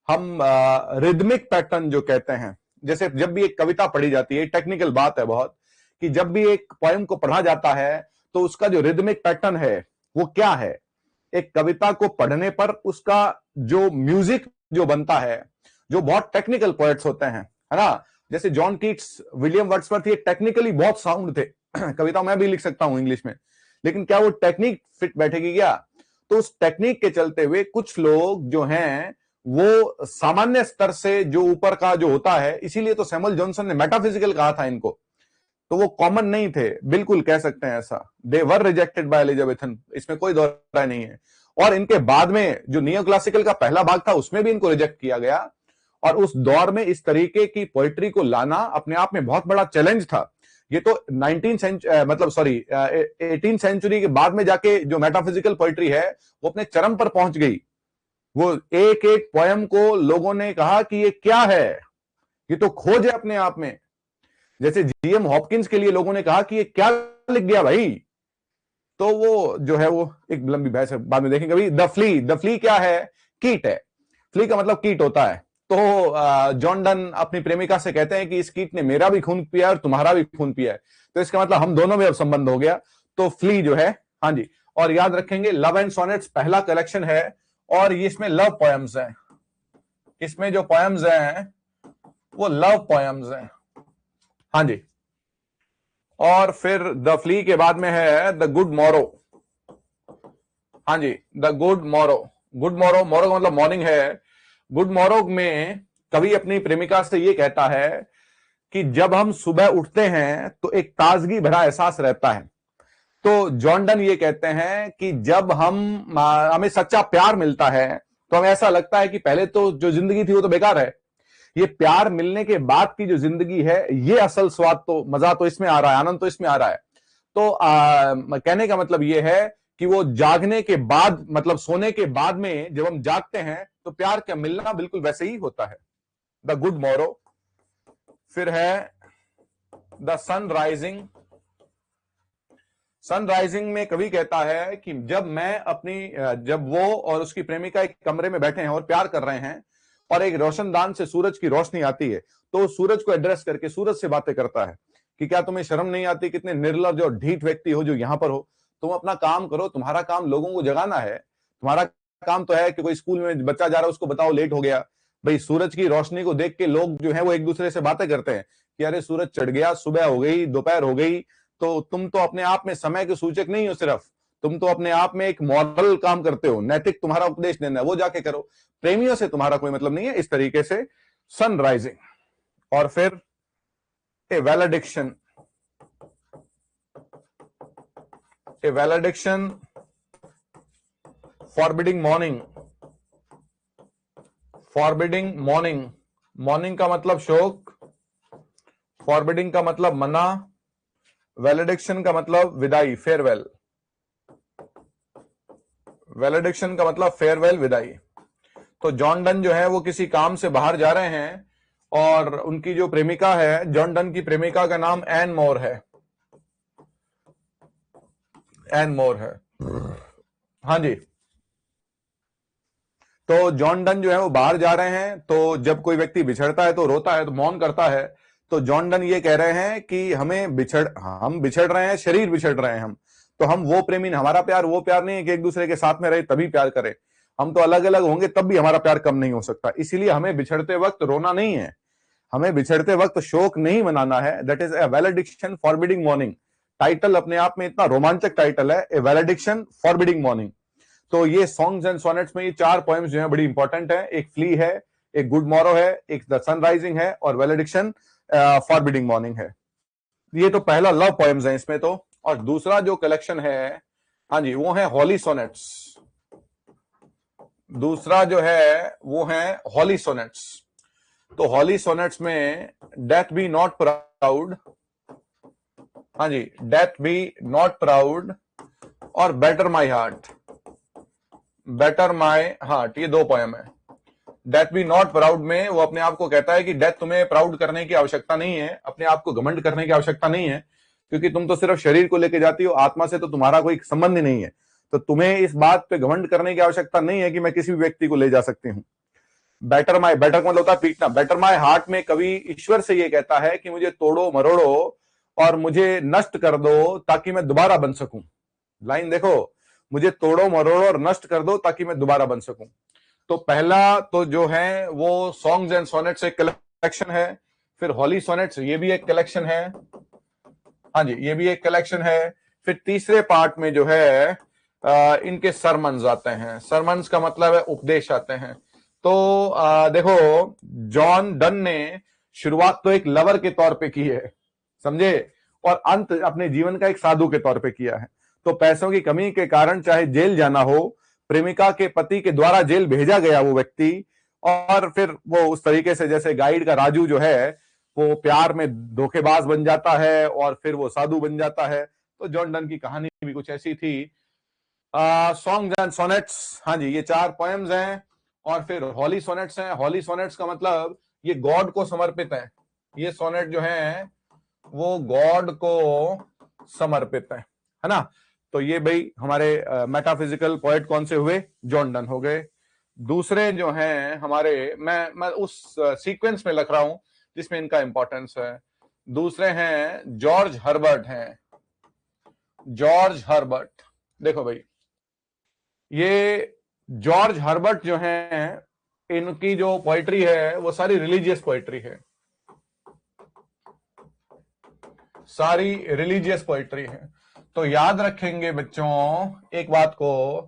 हम रिदमिक पैटर्न जो कहते हैं, जैसे जब भी एक कविता पढ़ी जाती है, टेक्निकल बात है बहुत, कि जब भी एक पोएम को पढ़ा जाता है तो उसका जो रिदमिक पैटर्न है वो क्या है? एक कविता को पढ़ने पर उसका जो म्यूजिक जो बनता है, जो बहुत टेक्निकल पोएट्स होते हैं, है ना, जैसे जॉन कीट्स, विलियम वर्ड्सवर्थ, ये टेक्निकली बहुत साउंड थे। कविता मैं भी लिख सकता हूं इंग्लिश में, लेकिन क्या वो टेक्निक फिट बैठेगी क्या? तो उस टेक्निक के चलते हुए कुछ लोग जो हैं वो सामान्य स्तर से जो ऊपर का जो होता है, इसीलिए तो सैमुअल जॉनसन ने मेटाफिजिकल कहा था इनको, तो वो कॉमन नहीं थे, बिल्कुल कह सकते हैं ऐसा। दे वर रिजेक्टेड बाय एलिजाबेथन, इसमें कोई दो राय नहीं है। और इनके बाद में जो नियो क्लासिकल का पहला भाग था उसमें भी इनको रिजेक्ट किया गया। और उस दौर में इस तरीके की पोइट्री को लाना अपने आप में बहुत बड़ा चैलेंज था। ये तो 18 सेंचुरी के बाद में जाके जो मेटाफिजिकल पोइट्री है वो अपने चरम पर पहुंच गई। वो एक एक पोयम को लोगों ने कहा कि ये क्या है, ये तो खोज है अपने आप में। जैसे जीएम हॉपकिंस के लिए लोगों ने कहा कि ये क्या लिख दिया भाई। तो वो जो है वो एक लंबी बहस है, बाद में देखेंगे। अभी द फ्ली क्या है? कीट है। फ्ली का मतलब कीट होता है। तो जॉन डन अपनी प्रेमिका से कहते हैं कि इस कीट ने मेरा भी खून पिया और तुम्हारा भी खून पिया है, तो इसका मतलब हम दोनों में अब संबंध हो गया। तो फ्ली जो है, हाँ जी, और याद रखेंगे लव एंड सोनेट्स पहला कलेक्शन है और इसमें लव पोएम्स हैं। इसमें जो पोएम्स हैं वो लव पोएम्स हैं, हाँ जी। और फिर द फ्ली के बाद में है द गुड मॉरो। हाँ जी, the good morrow. Good morrow, morrow का मतलब मॉर्निंग है। गुड मॉरो में कवि अपनी प्रेमिका से ये कहता है कि जब हम सुबह उठते हैं तो एक ताजगी भरा एहसास रहता है। तो जॉन डन ये कहते हैं कि जब हमें सच्चा प्यार मिलता है तो हमें ऐसा लगता है कि पहले तो जो जिंदगी थी वो तो बेकार है, ये प्यार मिलने के बाद की जो जिंदगी है ये असल स्वाद, तो मजा तो इसमें आ रहा है, आनंद तो इसमें आ रहा है। तो कहने का मतलब ये है कि वो जागने के बाद, मतलब सोने के बाद में जब हम जागते हैं तो प्यार का मिलना बिल्कुल वैसे ही होता है। The good Morrow. फिर है द सन राइजिंग। सनराइजिंग में कवि कहता है कि जब वो और उसकी प्रेमिका एक कमरे में बैठे हैं और प्यार कर रहे हैं और एक रोशनदान से सूरज की रोशनी आती है, तो सूरज को एड्रेस करके सूरज से बातें करता है कि क्या तुम्हें शर्म नहीं आती, कितने निर्लज्ज और ढीठ व्यक्ति हो जो यहां पर हो, तुम अपना काम करो, तुम्हारा काम लोगों को जगाना है, तुम्हारा काम तो है कि कोई स्कूल में बच्चा जा रहा है उसको बताओ लेट हो गया। भाई सूरज की रोशनी को देख के लोग जो है वो एक दूसरे से बातें करते हैं कि अरे सूरज चढ़ गया, सुबह हो गई, दोपहर हो गई। तो तुम तो अपने आप में समय के सूचक नहीं हो, सिर्फ तुम तो अपने आप में एक मॉरल काम करते हो, नैतिक तुम्हारा उपदेश देना है, वो जाके करो, प्रेमियों से तुम्हारा कोई मतलब नहीं है। इस तरीके से सनराइजिंग। और फिर a valediction. A valediction, forbidding mourning. Forbidding mourning, mourning का मतलब शोक, फॉरबिडिंग का मतलब मना, वैलिडिक्शन का मतलब विदाई, फेयरवेल। वैलिडिक्शन का मतलब फेयरवेल, विदाई। तो जॉन डन जो है वो किसी काम से बाहर जा रहे हैं और उनकी जो प्रेमिका है, जॉन डन की प्रेमिका का नाम एन मोर है। एन मोर है, हाँ जी। तो जॉन डन जो है वो बाहर जा रहे हैं, तो जब कोई व्यक्ति बिछड़ता है तो रोता है, तो मौन करता है। तो जॉन डन ये कह रहे हैं कि हम बिछड़ रहे हैं, शरीर बिछड़ रहे हैं हम, तो हम वो प्रेमी, हमारा प्यार वो प्यार नहीं है कि एक दूसरे के साथ में रहे तभी प्यार करें, हम तो अलग अलग होंगे तब भी हमारा प्यार कम नहीं हो सकता। इसीलिए हमें बिछड़ते वक्त रोना नहीं है, हमें बिछड़ते वक्त शोक नहीं मनाना है। That is a valediction forbidding mourning. Title अपने आप में इतना रोमांचक टाइटल है, ए वैलिडिक्शन फॉरबिडिंग मॉर्निंग। तो ये सॉन्ग्स एंड सोनेट्स में ये 4 पोएम्स जो है बड़ी इंपॉर्टेंट है। एक फ्ली है, एक गुड मॉरो है, एक द सनराइजिंग है और वैलिडिक्शन फॉरबिडिंग मॉर्निंग है। ये तो पहला लव पोएम्स है इसमें तो। और दूसरा जो कलेक्शन है, हाँ जी, वो है हॉली सोनेट्स। दूसरा जो है वो है हॉली सोनेट्स। तो हॉली सोनेट्स में डेथ बी नॉट प्राउड, हाँ जी, डेथ बी नॉट प्राउड और better my heart. Better my heart, ये 2 पोएम है। डेथ बी नॉट प्राउड में वो अपने आप को कहता है कि डेथ तुम्हें प्राउड करने की आवश्यकता नहीं है, अपने आप को घमंड करने की आवश्यकता नहीं है, क्योंकि तुम तो सिर्फ शरीर को लेके जाती हो, आत्मा से तो तुम्हारा कोई संबंध ही नहीं है। तो तुम्हें इस बात पे घमंड करने की आवश्यकता नहीं है कि मैं किसी भी व्यक्ति को ले जा सकती हूँ। बेटर मतलब होता है पीटना। बेटर माई हार्ट में कवि ईश्वर से ये कहता है कि मुझे तोड़ो मरोड़ो और मुझे नष्ट कर दो ताकि मैं दोबारा बन सकूं। लाइन देखो, मुझे तोड़ो मरोड़ो और नष्ट कर दो ताकि मैं दोबारा बन सकूं। तो पहला तो जो है वो सॉन्ग्स एंड सोनेट्स एक कलेक्शन है, फिर हॉली सोनेट्स ये भी एक कलेक्शन है, हाँ जी, ये भी एक कलेक्शन है। फिर तीसरे पार्ट में जो है इनके सरमन्स आते हैं। सरमन्स का मतलब है उपदेश आते हैं। तो देखो, जॉन डन ने शुरुआत तो एक लवर के तौर पे की है, समझे, और अंत अपने जीवन का एक साधु के तौर पे किया है। तो पैसों की कमी के कारण चाहे जेल जाना हो, प्रेमिका के पति के द्वारा जेल भेजा गया वो व्यक्ति, और फिर वो उस तरीके से जैसे गाइड का राजू जो है वो प्यार में धोखेबाज बन जाता है और फिर वो साधु बन जाता है। तो जॉन डन की कहानी भी कुछ ऐसी थी। सॉन्ग्स एंड सोनेट्स, हाँ जी, ये 4 पोएम्स हैं। और फिर हॉली सोनेट्स हैं। हॉली सोनेट्स का मतलब ये गॉड को समर्पित है। ये सोनेट जो है वो गॉड को समर्पित है ना। तो ये भाई हमारे मेटाफिजिकल पोएट कौन से हुए? जॉन डन हो गए। दूसरे जो हैं हमारे, मैं उस सीक्वेंस में लिख रहा हूं जिसमें इनका इंपॉर्टेंस है। दूसरे हैं जॉर्ज हर्बर्ट हैं। जॉर्ज हर्बर्ट, देखो भाई, ये जॉर्ज हर्बर्ट जो हैं, इनकी जो पोएट्री है वो सारी रिलीजियस पोएट्री है, सारी रिलीजियस पोएट्री है। तो याद रखेंगे बच्चों एक बात को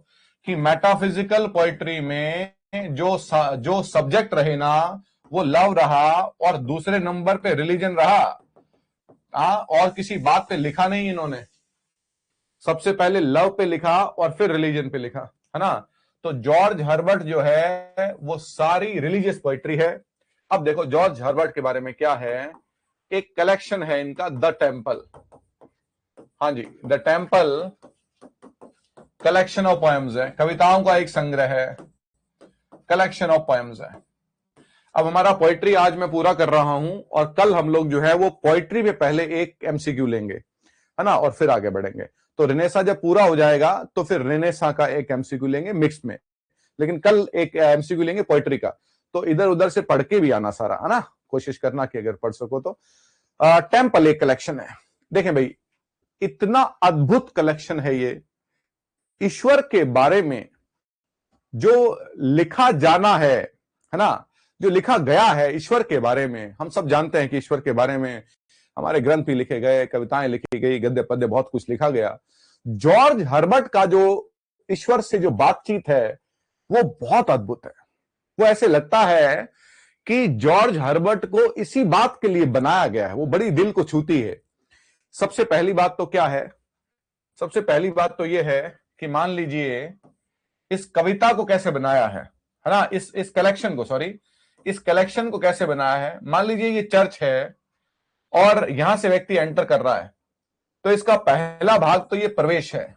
कि मेटाफिजिकल पोएट्री में जो सब्जेक्ट रहे ना वो लव रहा और दूसरे नंबर पे रिलीजन रहा। और किसी बात पे लिखा नहीं इन्होंने, सबसे पहले लव पे लिखा और फिर रिलीजन पे लिखा, है ना। तो जॉर्ज हर्बर्ट जो है वो सारी रिलीजियस पोइट्री है। अब देखो जॉर्ज हर्बर्ट के बारे में क्या है, एक कलेक्शन है इनका द टेम्पल। हाँ जी, the temple collection of poems है, कविताओं का एक संग्रह है, कलेक्शन ऑफ पोएम्स है। अब हमारा पोइट्री आज मैं पूरा कर रहा हूं और कल हम लोग जो है वो पोइट्री में पहले एक एमसीक्यू लेंगे, है ना, और फिर आगे बढ़ेंगे। तो रेनेसा जब पूरा हो जाएगा तो फिर रेनेसा का एक एमसीक्यू लेंगे मिक्स में, लेकिन कल एक एमसीक्यू लेंगे पोइट्री का। तो इधर उधर से पढ़ के भी आना सारा, है ना, कोशिश करना कि अगर पढ़ सको तो। टेम्पल एक कलेक्शन है। देखें भाई, इतना अद्भुत कलेक्शन है ये। ईश्वर के बारे में जो लिखा जाना है ना, जो लिखा गया है ईश्वर के बारे में, हम सब जानते हैं कि ईश्वर के बारे में हमारे ग्रंथ भी लिखे गए, कविताएं लिखी गई, गद्य पद्य बहुत कुछ लिखा गया। जॉर्ज हर्बर्ट का जो ईश्वर से जो बातचीत है वो बहुत अद्भुत है। वो ऐसे लगता है कि जॉर्ज हर्बर्ट को इसी बात के लिए बनाया गया है, वो बड़ी दिल को छूती है। सबसे पहली बात तो क्या है, सबसे पहली बात तो यह है कि मान लीजिए इस कविता को कैसे बनाया है ना, इस कलेक्शन को, सॉरी, इस कलेक्शन को कैसे बनाया है। मान लीजिए ये चर्च है और यहां से व्यक्ति एंटर कर रहा है, तो इसका पहला भाग तो ये प्रवेश है,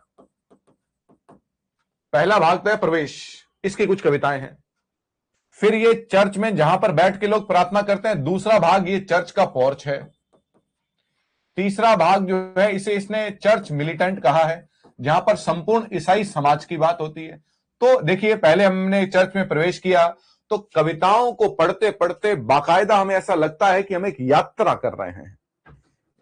पहला भाग तो है प्रवेश, इसकी कुछ कविताएं हैं। फिर ये चर्च में जहां पर बैठ के लोग प्रार्थना करते हैं, दूसरा भाग ये चर्च का पोर्च है। तीसरा भाग जो है इसे इसने चर्च मिलिटेंट कहा है, जहां पर संपूर्ण ईसाई समाज की बात होती है। तो देखिए, पहले हमने चर्च में प्रवेश किया तो कविताओं को पढ़ते पढ़ते बाकायदा हमें ऐसा लगता है कि हम एक यात्रा कर रहे हैं।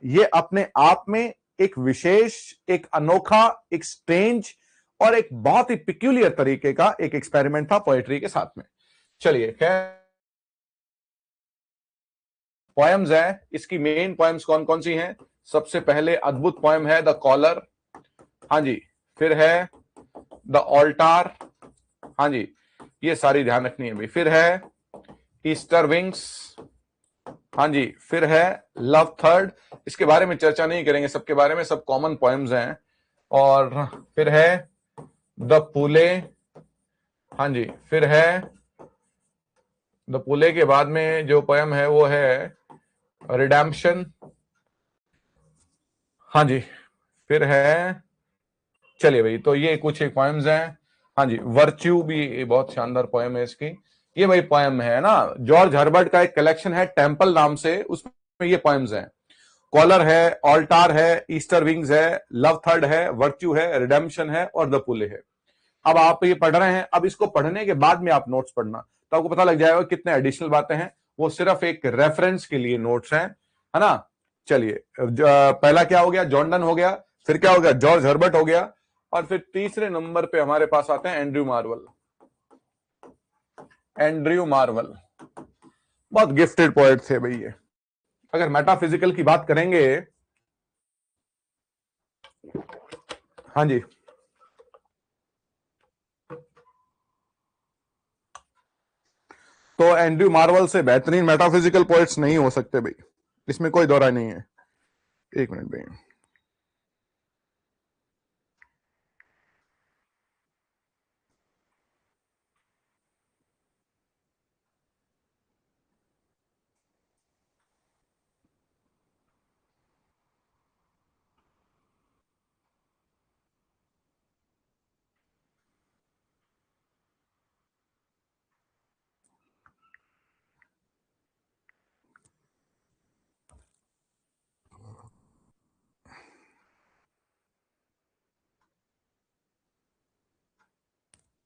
ये अपने आप में एक विशेष, एक अनोखा, एक स्ट्रेंज और एक बहुत ही पिक्यूलियर तरीके का एक एक्सपेरिमेंट था पोएट्री के साथ में। चलिए, खैर, पोएम्स है, इसकी मेन पोएम्स कौन कौन सी हैं। सबसे पहले अद्भुत पोएम है द कॉलर, हाँ जी। फिर है द ऑल्टार, हाँ जी, ये सारी ध्यान रखनी है भाई। फिर है ईस्टर विंग्स, हाँ जी। फिर है लव थर्ड, इसके बारे में चर्चा नहीं करेंगे, सबके बारे में, सब कॉमन पोएम्स हैं। और फिर है द पुले, हाँ जी। फिर है द पुले के बाद में जो पोएम है वो है रिडेम्पशन, हाँ जी। फिर है, चलिए भाई, तो ये कुछ एक पोएम्स हैं, हाँ जी। वर्च्यू भी बहुत शानदार पोएम है इसकी। ये भाई पोएम है ना, जॉर्ज हर्बर्ट का एक कलेक्शन है टेम्पल नाम से, उसमें ये पोएम्स हैं। कॉलर है, ऑल्टार है, ईस्टर विंग्स है, लव थर्ड है, वर्च्यू है, रिडेम्पशन है और द पुले है। अब आप ये पढ़ रहे हैं, अब इसको पढ़ने के बाद में आप नोट्स पढ़ना, तो आपको पता लग जाएगा कितने एडिशनल बातें हैं। वो सिर्फ एक रेफरेंस के लिए नोट्स हैं, है ना। चलिए, पहला क्या हो गया, जॉर्डन हो गया। फिर क्या हो गया, जॉर्ज हर्बर्ट हो गया। और फिर तीसरे नंबर पे हमारे पास आते हैं एंड्रयू मार्वल। एंड्रयू मार्वल बहुत गिफ्टेड पोएट थे भाई ये। अगर मेटाफिजिकल की बात करेंगे, हाँ जी, तो एंड्रयू मार्वल से बेहतरीन मेटाफिजिकल पोएट्स नहीं हो सकते भाई, इसमें कोई दौरा नहीं है। एक मिनट भाई,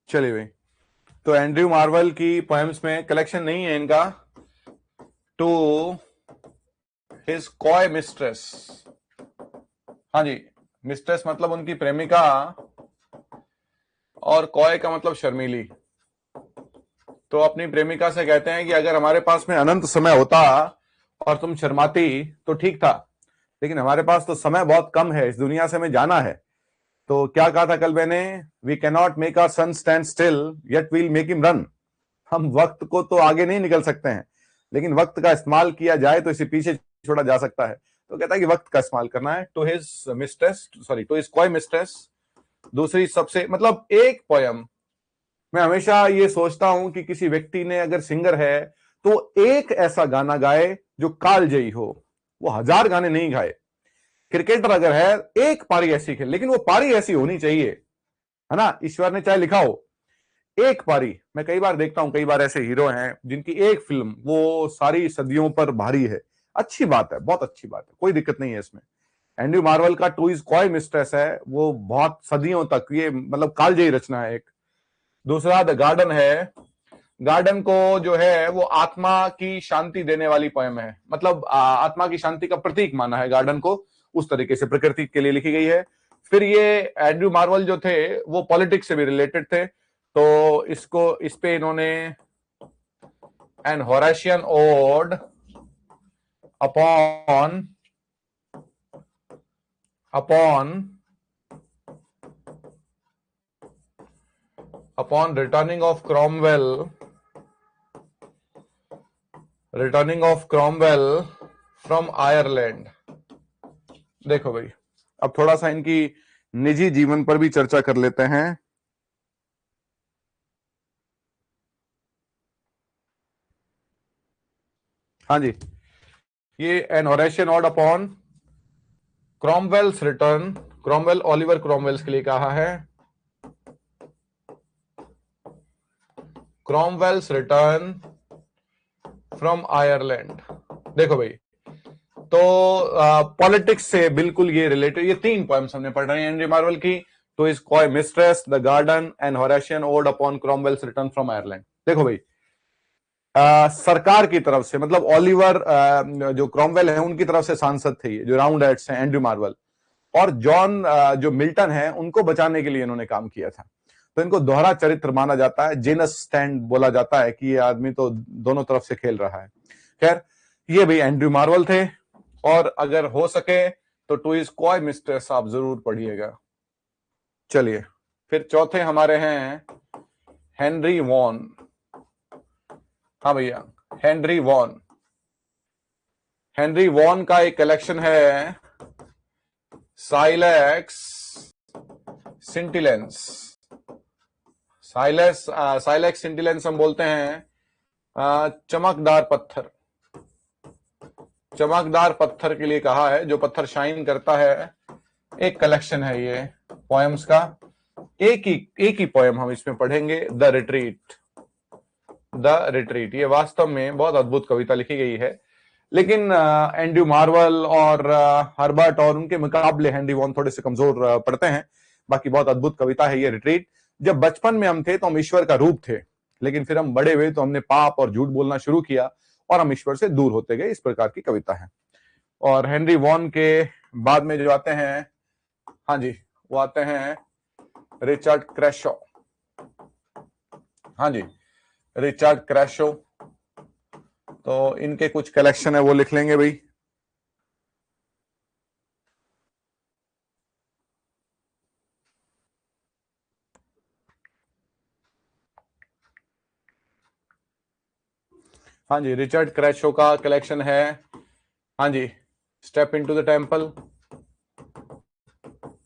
चलिए भाई, तो एंड्रयू मार्वल की पोएम्स में कलेक्शन नहीं है इनका, टू हिज कॉय मिस्ट्रेस, हाँ जी। मिस्ट्रेस मतलब उनकी प्रेमिका, और कॉय का मतलब शर्मीली। तो अपनी प्रेमिका से कहते हैं कि अगर हमारे पास में अनंत समय होता और तुम शर्माती तो ठीक था, लेकिन हमारे पास तो समय बहुत कम है, इस दुनिया से हमें जाना है। तो क्या कहा था कल मैंने, we can not make our sun stand still yet we'll make him run. हम वक्त को तो आगे नहीं निकल सकते हैं, लेकिन वक्त का इस्तेमाल किया जाए तो इसे पीछे छोड़ा जा सकता है। तो कहता है कि वक्त का इस्तेमाल करना है। To his mistress, sorry to his coy mistress. दूसरी सबसे मतलब एक पोयम, मैं हमेशा ये सोचता हूं कि किसी व्यक्ति ने अगर सिंगर है तो एक ऐसा गाना गाए जो कालजयी हो, वो 1000 गाने नहीं गाए। क्रिकेटर अगर है एक पारी ऐसी खेल, लेकिन वो पारी ऐसी होनी चाहिए, है ना, ईश्वर ने चाहे लिखा हो एक पारी। मैं कई बार देखता हूं, कई बार ऐसे हीरो हैं जिनकी एक फिल्म वो सारी सदियों पर भारी है। अच्छी बात है, बहुत अच्छी बात है, कोई दिक्कत नहीं है इसमें। एंड्रयू मार्वल का टू इज कॉय मिस्ट्रेस है, वो बहुत सदियों तक ये मतलब कालजयी रचना है एक। दूसरा द गार्डन है। गार्डन को जो है वो आत्मा की शांति देने वाली पोयम है, मतलब आत्मा की शांति का प्रतीक माना है गार्डन को, उस तरीके से प्रकृति के लिए लिखी गई है। फिर ये एंड्रयू मार्वल जो थे वो पॉलिटिक्स से भी रिलेटेड थे, तो इसको इस पे इन्होंने an Horatian ode upon upon upon returning of Cromwell from Ireland. देखो भाई, अब थोड़ा सा इनकी निजी जीवन पर भी चर्चा कर लेते हैं। हाँ जी, ये an Horatian ode upon Cromwell's return, Cromwell Oliver Cromwell's के लिए कहा है, क्रॉमवेल्स रिटर्न फ्रॉम आयरलैंड। देखो भाई, तो पॉलिटिक्स से बिल्कुल ये रिलेटेड, ये 3 पोएम्स हमने पढ़ रहे हैं एंड्रयू मार्वल की, to his coy mistress, the garden and Horatian ode upon Cromwell's return from Ireland. देखो भाई, सरकार की तरफ से, मतलब ओलिवर जो क्रॉमवेल है उनकी तरफ से सांसद थे ये, जो राउंड हेड्स हैं एंड्रयू मार्वल, और जॉन जो मिल्टन है उनको बचाने के लिए इन्होंने काम किया था। तो इनको दोहरा चरित्र माना जाता है, जेनस स्टैंड बोला जाता है कि ये आदमी तो दोनों तरफ से खेल रहा है। खैर, ये भी एंड्रयू मार्वल थे, और अगर हो सके तो टू इज कॉय मिस्ट्रेस आप जरूर पढ़िएगा। चलिए, फिर चौथे हमारे हैं हेनरी वॉन। हाँ भैया, हेनरी वॉन। हेनरी वॉन का एक कलेक्शन है साइलेक्स सिंटिलेंस। साइलेक्स सिंटिलेंस हम बोलते हैं चमकदार पत्थर। चमकदार पत्थर के लिए कहा है, जो पत्थर शाइन करता है। एक कलेक्शन है ये पोएम्स का, एक ही पोएम हम इसमें पढ़ेंगे, द रिट्रीट। द रिट्रीट ये वास्तव में बहुत अद्भुत कविता लिखी गई है, लेकिन एंड्रयू मार्वल और हर्बर्ट और उनके मुकाबले हेनरी वॉन थोड़े से कमजोर पड़ते हैं। बाकी बहुत अद्भुत कविता है ये रिट्रीट। जब बचपन में हम थे तो हम ईश्वर का रूप थे, लेकिन फिर हम बड़े हुए तो हमने पाप और झूठ बोलना शुरू किया और हम ईश्वर से दूर होते गए। इस प्रकार की कविता है। और हेनरी वॉन के बाद में जो आते हैं, हाँ जी, वो आते हैं रिचर्ड क्रैशो। हाँ जी, रिचर्ड क्रैशो, तो इनके कुछ कलेक्शन है वो लिख लेंगे भाई। हाँ जी, रिचर्ड क्रैशो का कलेक्शन है, हाँ जी, step into the temple,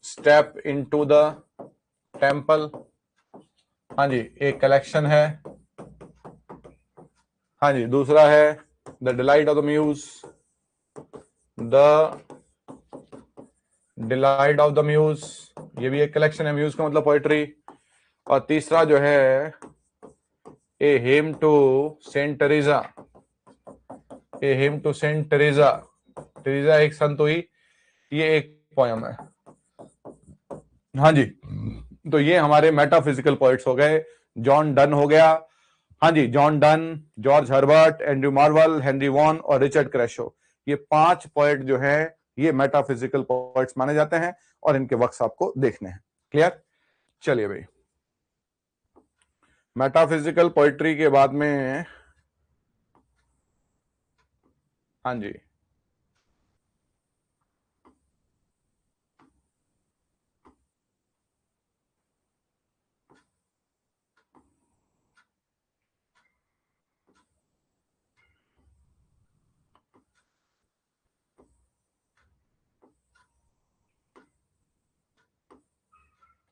step into the temple. हाँ जी, एक कलेक्शन है। हाँ जी, दूसरा है the delight of the muse, the delight of the muse, ये भी एक कलेक्शन है, म्यूज का मतलब पोएट्री। और तीसरा जो है a hymn to Saint Teresa, a hymn to Saint Teresa. Teresa एक संत हुई, ये एक पोयम है। हाँ जी, तो ये हमारे मेटाफिजिकल पोइट्स हो गए। जॉन डन हो गया, हाँ जी, John Donne, George Herbert, Andrew Marvell, Henry Vaughan और रिचर्ड क्रैशो। ये 5 पोएट जो है ये मेटाफिजिकल पोएट्स माने जाते हैं, और इनके वर्क्स आपको देखने हैं। क्लियर? चलिए भाई, मेटाफिजिकल पोएट्री के बाद में, हाँ जी,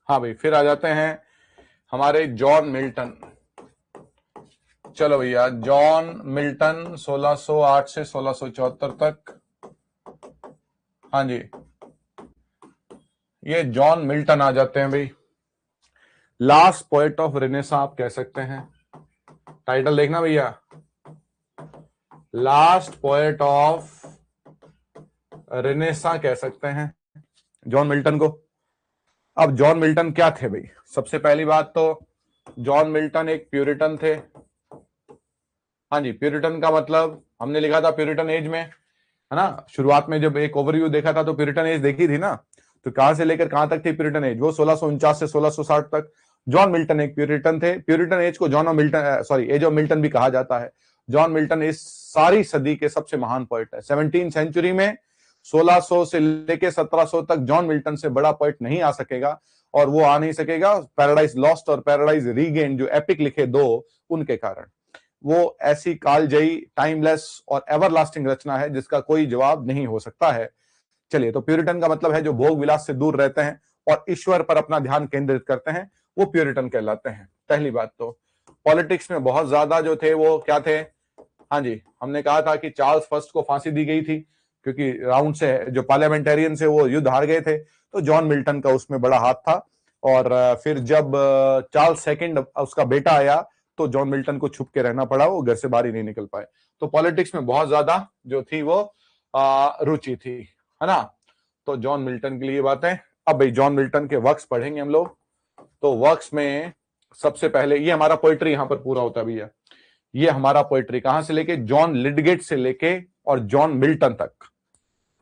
हाँ भाई, फिर आ जाते हैं हमारे जॉन मिल्टन। चलो भैया, जॉन मिल्टन 1608 से 1674 तक। हाँ जी, ये जॉन मिल्टन आ जाते हैं भाई। लास्ट पोएट ऑफ रेनेसा आप कह सकते हैं। टाइटल देखना भैया, लास्ट पोएट ऑफ रेनेसा कह सकते हैं जॉन मिल्टन को। अब जॉन मिल्टन क्या थे भाई? सबसे पहली बात तो जॉन मिल्टन एक प्यूरिटन थे। हाँ जी, प्यूरिटन का मतलब हमने लिखा था प्यूरिटन एज में, है ना। शुरुआत में जब एक ओवरव्यू देखा था तो प्यूरिटन एज देखी थी ना, तो कहां से लेकर कहां तक थी प्यूरिटन एज? वो 1649 से 1660 तक। जॉन मिल्टन एक प्यूरिटन थे। प्यूरिटन एज को John of Milton, sorry, age of Milton भी कहा जाता है। जॉन मिल्टन इस सारी सदी के सबसे महान पोएट है। 17वीं सेंचुरी में 1600 से लेकर 1700 तक जॉन मिल्टन से बड़ा पोएट नहीं आ सकेगा, और वो आ नहीं सकेगा पैराडाइज लॉस्ट और पैराडाइज रीगेन जो एपिक लिखे दो, उनके कारण। वो ऐसी कालजयी, टाइमलेस और एवरलास्टिंग रचना है जिसका कोई जवाब नहीं हो सकता है। चलिए, तो प्यूरिटन का मतलब है जो भोग विलास से दूर रहते हैं और ईश्वर पर अपना ध्यान केंद्रित करते हैं, वो प्यूरिटन कहलाते हैं। पहली बात तो पॉलिटिक्स में बहुत ज्यादा जो थे वो क्या थे? हाँ जी, हमने कहा था कि चार्ल्स फर्स्ट को फांसी दी गई थी क्योंकि राउंड से जो पार्लियामेंटेरियन से वो युद्ध हार गए थे, तो जॉन मिल्टन का उसमें बड़ा हाथ था। और फिर जब चार्ल्स सेकंड उसका बेटा आया तो जॉन मिल्टन को छुप के रहना पड़ा, वो घर से बाहर ही नहीं निकल पाए। तो पॉलिटिक्स में बहुत ज्यादा जो थी वो रुचि थी, है ना। तो जॉन मिल्टन के लिए बातें। अब भाई जॉन मिल्टन के वर्क्स पढ़ेंगे हम लोग। तो वर्क्स में सबसे पहले ये हमारा पोइट्री यहां पर पूरा होता है भैया। ये हमारा पोइट्री कहां से लेके, जॉन लिडगेट से लेके और जॉन मिल्टन तक,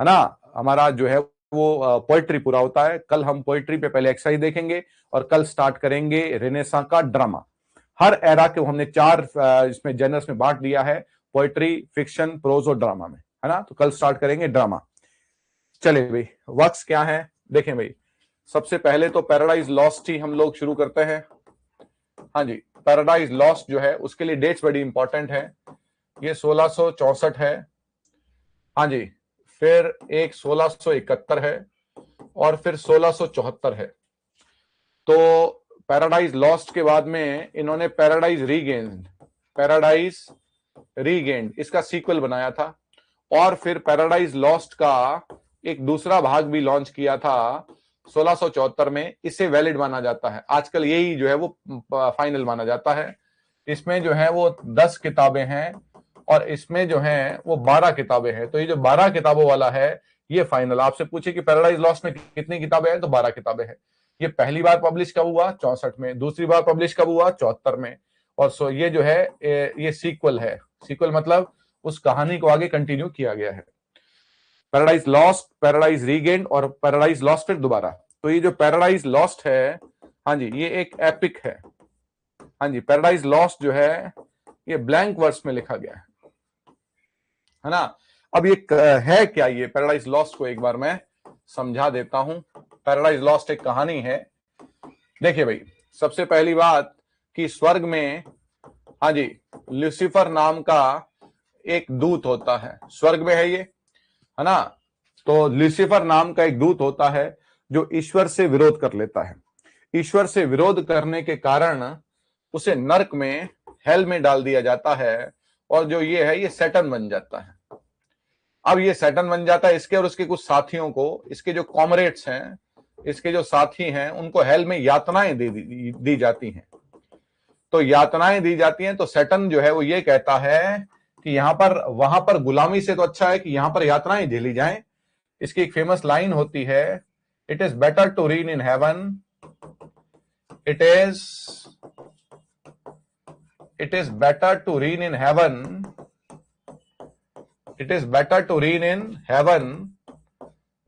है ना, हमारा जो है वो पोइट्री पूरा होता है। कल हम पोइट्री पे पहले एक्सरसाइज देखेंगे और कल स्टार्ट करेंगे रेनेसां का ड्रामा। हर एरा के हमने 4 इसमें जनरल्स में बांट दिया है, पोइट्री, फिक्शन, प्रोज और ड्रामा में, है ना। तो कल स्टार्ट करेंगे ड्रामा। चले भाई, वर्क्स क्या है देखें भाई। सबसे पहले तो पैराडाइज लॉस्ट ही हम लोग शुरू करते हैं। हाँ जी, पैराडाइज लॉस्ट जो है उसके लिए डेट्स बड़ी इंपॉर्टेंट है। ये 1664 है, हाँ जी, फिर एक 1671 है और फिर 1674 है। तो पैराडाइज लॉस्ट के बाद में इन्होंने पैराडाइज रीगेन्ड इसका सीक्वल बनाया था, और फिर पैराडाइज लॉस्ट का एक दूसरा भाग भी लॉन्च किया था 1674 में। इसे वैलिड माना जाता है, आजकल यही जो है वो फाइनल माना जाता है। इसमें जो है वो 10 किताबें हैं और इसमें जो है वो 12 किताबें हैं। तो ये जो 12 किताबों वाला है ये फाइनल। आपसे पूछे कि पैराडाइज लॉस्ट में कितनी किताबें हैं, तो 12 किताबें हैं। ये पहली बार पब्लिश कब हुआ? 64 में। दूसरी बार पब्लिश कब हुआ? 74 में। और ये जो है ये सीक्वल है। सीक्वल मतलब उस कहानी को आगे कंटिन्यू किया गया है। पैराडाइज लॉस्ट, पैराडाइज रीगेन्ड और पैराडाइज लॉस्ट फिर दोबारा। तो ये जो पैराडाइज लॉस्ट है, हाँ जी, ये एक एपिक है। हाँ जी, पैराडाइज लॉस्ट जो है ये ब्लैंक वर्स में लिखा गया है ना। अब ये है क्या? ये पैराडाइज लॉस्ट को एक बार मैं समझा देता हूं। पैराडाइज लॉस्ट एक कहानी है। देखिए भाई, सबसे पहली बात कि स्वर्ग में, हाँ जी, लूसीफर नाम का एक दूत होता है। स्वर्ग में है ये, है ना। तो लूसीफर नाम का एक दूत होता है जो ईश्वर से विरोध कर लेता है। ईश्वर से विरोध करने के कारण उसे नरक में, हेल में डाल दिया जाता है, और जो ये है ये सैटर्न बन जाता है। अब ये सैटर्न बन जाता है, इसके और उसके कुछ साथियों को, इसके जो कॉमरेड्स हैं, इसके जो साथी हैं, उनको हेल में यातनाएं दी जाती हैं। तो यातनाएं दी जाती हैं तो सैटर्न जो है वो ये कहता है कि यहां पर, वहां पर गुलामी से तो अच्छा है कि यहां पर यातनाएं झेली जाएं। इसकी एक फेमस लाइन होती है, it is better to reign in heaven, it is better to reign in heaven, it is better to reign in heaven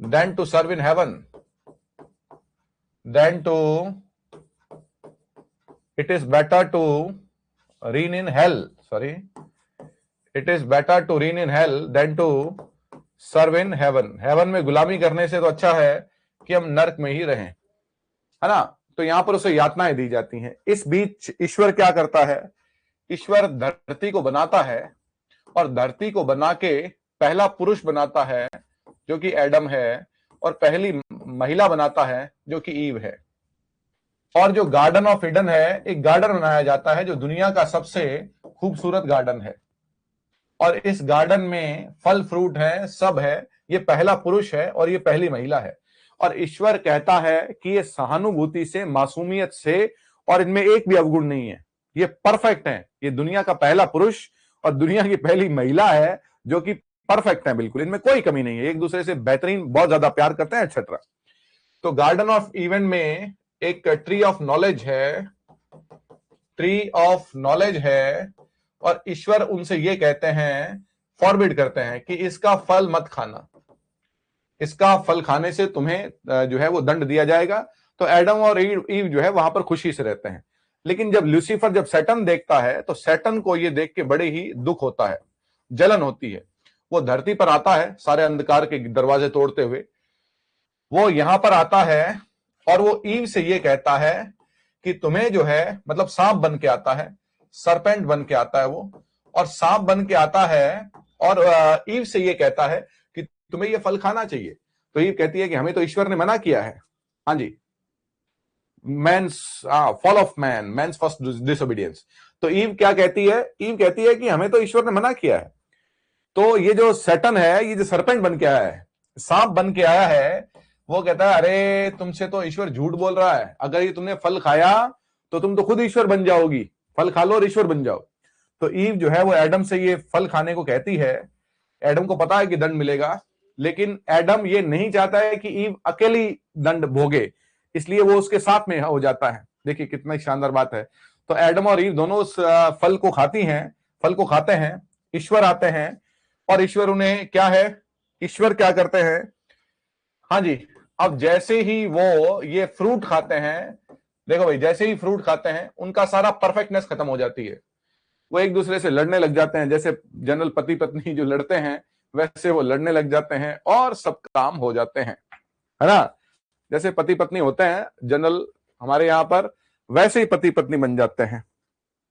than to serve in heaven, it is better to reign in hell, it is better to reign in hell than to serve in heaven. heaven में गुलामी करने से तो अच्छा है कि हम नरक में ही रहें, है ना। तो यहां पर उसे यातनाएं दी जाती हैं। इस बीच ईश्वर क्या करता है? ईश्वर धरती को बनाता है और धरती को बना के पहला पुरुष बनाता है जो कि एडम है, और पहली महिला बनाता है जो कि ईव है। और जो गार्डन ऑफ ईडन है, एक गार्डन बनाया जाता है जो दुनिया का सबसे खूबसूरत गार्डन है, और इस गार्डन में फल फ्रूट है, सब है। ये पहला पुरुष है और ये पहली महिला है, और ईश्वर कहता है कि ये सहानुभूति से, मासूमियत से, और इनमें एक भी अवगुण नहीं है, ये परफेक्ट है। ये दुनिया का पहला पुरुष और दुनिया की पहली महिला है जो कि परफेक्ट है, बिल्कुल इनमें कोई कमी नहीं है, एक दूसरे से बेहतरीन, बहुत ज्यादा प्यार करते हैं, एक्सेट्रा। तो गार्डन ऑफ ईडन में एक ट्री ऑफ नॉलेज है, ट्री ऑफ नॉलेज है, और ईश्वर उनसे ये कहते हैं, फॉरबिड करते हैं कि इसका फल मत खाना, इसका फल खाने से तुम्हें जो है वो दंड दिया जाएगा। तो एडम और ईव जो है वहां पर खुशी से रहते हैं। लेकिन जब लूसीफर, जब सैटन देखता है, तो सैटन को ये देख के बड़े ही दुख होता है, जलन होती है। वो धरती पर आता है सारे अंधकार के दरवाजे तोड़ते हुए, वो यहां पर आता है और वो ईव से ये कहता है कि तुम्हें जो है, मतलब सांप बन के आता है, सरपेंट बन के आता है वो, और सांप बन के आता है और ईव से ये कहता है कि तुम्हें ये फल खाना चाहिए। तो ईव कहती है कि हमें तो ईश्वर ने मना किया है। हाँ जी, fall of man, man's first disobedience. तो ईव क्या कहती है? ईव कहती है कि हमें तो ईश्वर ने मना किया है। तो ये जो सैटन है, ये जो सरपेंट बन के आया है, सांप बन के आया है, वो कहता है अरे तुमसे तो ईश्वर झूठ बोल रहा है, अगर ये तुमने फल खाया तो तुम तो खुद ईश्वर बन जाओगी, फल खा लो और ईश्वर बन जाओ। तो ईव जो है वो एडम से ये फल खाने को कहती है। एडम को पता है कि दंड मिलेगा, लेकिन एडम ये नहीं चाहता है कि ईव अकेली दंड भोगे, इसलिए वो उसके साथ में हो जाता है। देखिए कितना शानदार बात है। तो एडम और ईव दोनों उस फल को खाती हैं, फल को खाते हैं, ईश्वर आते हैं और ईश्वर उन्हें क्या है, ईश्वर क्या करते हैं, हाँ जी, अब जैसे ही वो ये फ्रूट खाते हैं, देखो भाई, जैसे ही फ्रूट खाते हैं उनका सारा परफेक्टनेस खत्म हो जाती है, वो एक दूसरे से लड़ने लग जाते हैं, जैसे जनरल पति पत्नी जो लड़ते हैं वैसे वो लड़ने लग जाते हैं और सब काम हो जाते हैं, है ना। जैसे पति पत्नी होते हैं जनरल हमारे यहाँ पर, वैसे ही पति पत्नी बन जाते हैं।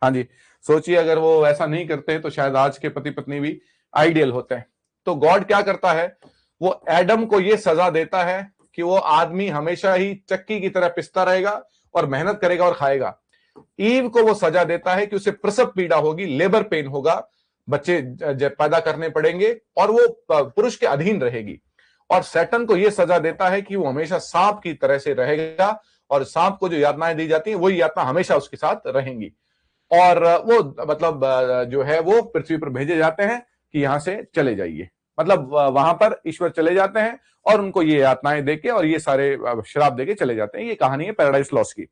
हाँ जी, सोचिए अगर वो ऐसा नहीं करते तो शायद आज के पति पत्नी भी आइडियल होते हैं। तो गॉड क्या करता है, वो एडम को ये सजा देता है कि वो आदमी हमेशा ही चक्की की तरह पिसता रहेगा और मेहनत करेगा और खाएगा। ईव को वो सजा देता है कि उसे प्रसव पीड़ा होगी, लेबर पेन होगा, बच्चे पैदा करने पड़ेंगे और वो पुरुष के अधीन रहेगी। और सैटन को यह सजा देता है कि वो हमेशा सांप की तरह से रहेगा और सांप को जो यातनाएं दी जाती हैं वही यातना हमेशा उसके साथ रहेंगी। और वो मतलब जो है वो पृथ्वी पर भेजे जाते हैं कि यहां से चले जाइए, मतलब वहां पर ईश्वर चले जाते हैं और उनको ये यातनाएं देके और ये सारे श्राप देके चले जाते हैं। ये कहानी है पैराडाइज लॉस्ट की।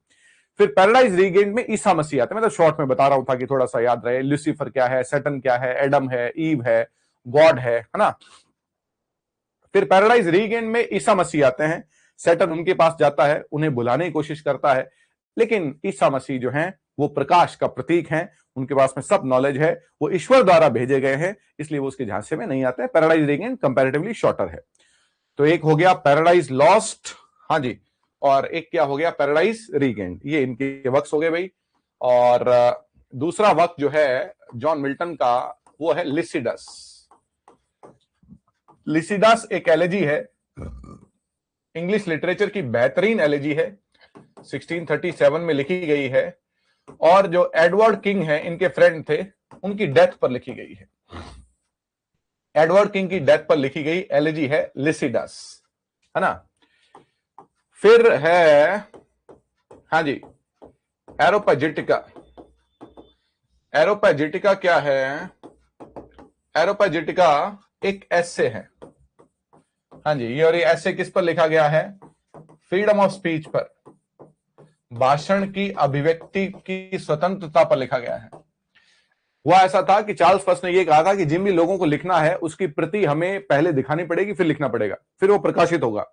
फिर पैराडाइज रीगेन्ड में ईसा मसीह आते हैं। मैं तो शॉर्ट में बता रहा हूं ताकि थोड़ा सा याद रहे। लूसीफर क्या है, सैटन क्या है, एडम है, ईव है, गॉड है ना। फिर पैराडाइज रीगेन्ड में ईसा मसीह आते हैं। सैटन उनके पास जाता है, उन्हें बुलाने की कोशिश करता है, लेकिन ईसा मसीह जो हैं वो प्रकाश का प्रतीक हैं, उनके पास में सब नॉलेज है, वो ईश्वर द्वारा भेजे गए हैं, इसलिए वो उसके झांसे में नहीं आते हैं। पैराडाइज रीगेन्ड कंपैरेटिवली शॉर्टर है। तो एक हो गया पैराडाइज लॉस्ट, हाँ जी, और एक क्या हो गया, पैराडाइज रीगेन्ड। ये इनके वक्स हो गए भाई। और दूसरा वक्त जो है जॉन मिल्टन का, वो है लिसिडस। लिसिडस एक एलेजी है, इंग्लिश लिटरेचर की बेहतरीन एलेजी है, 1637 में लिखी गई है, और जो एडवर्ड किंग है, इनके फ्रेंड थे, उनकी डेथ पर लिखी गई है। एडवर्ड किंग की डेथ पर लिखी गई एलेजी है लिसिडस, है ना। फिर है, हाँ जी, एरोपैजिटिका। एरोपैजिटिका क्या है? एरोपैजिटिका एक एसे है, हाँ जी, ये और ये एसे किस पर लिखा गया है? फ्रीडम ऑफ स्पीच पर, भाषण की अभिव्यक्ति की स्वतंत्रता पर लिखा गया है। हुआ ऐसा था कि चार्ल्स फर्स्ट ने यह कहा था कि जिन भी लोगों को लिखना है उसकी प्रति हमें पहले दिखानी पड़ेगी, फिर लिखना पड़ेगा, फिर वो प्रकाशित होगा।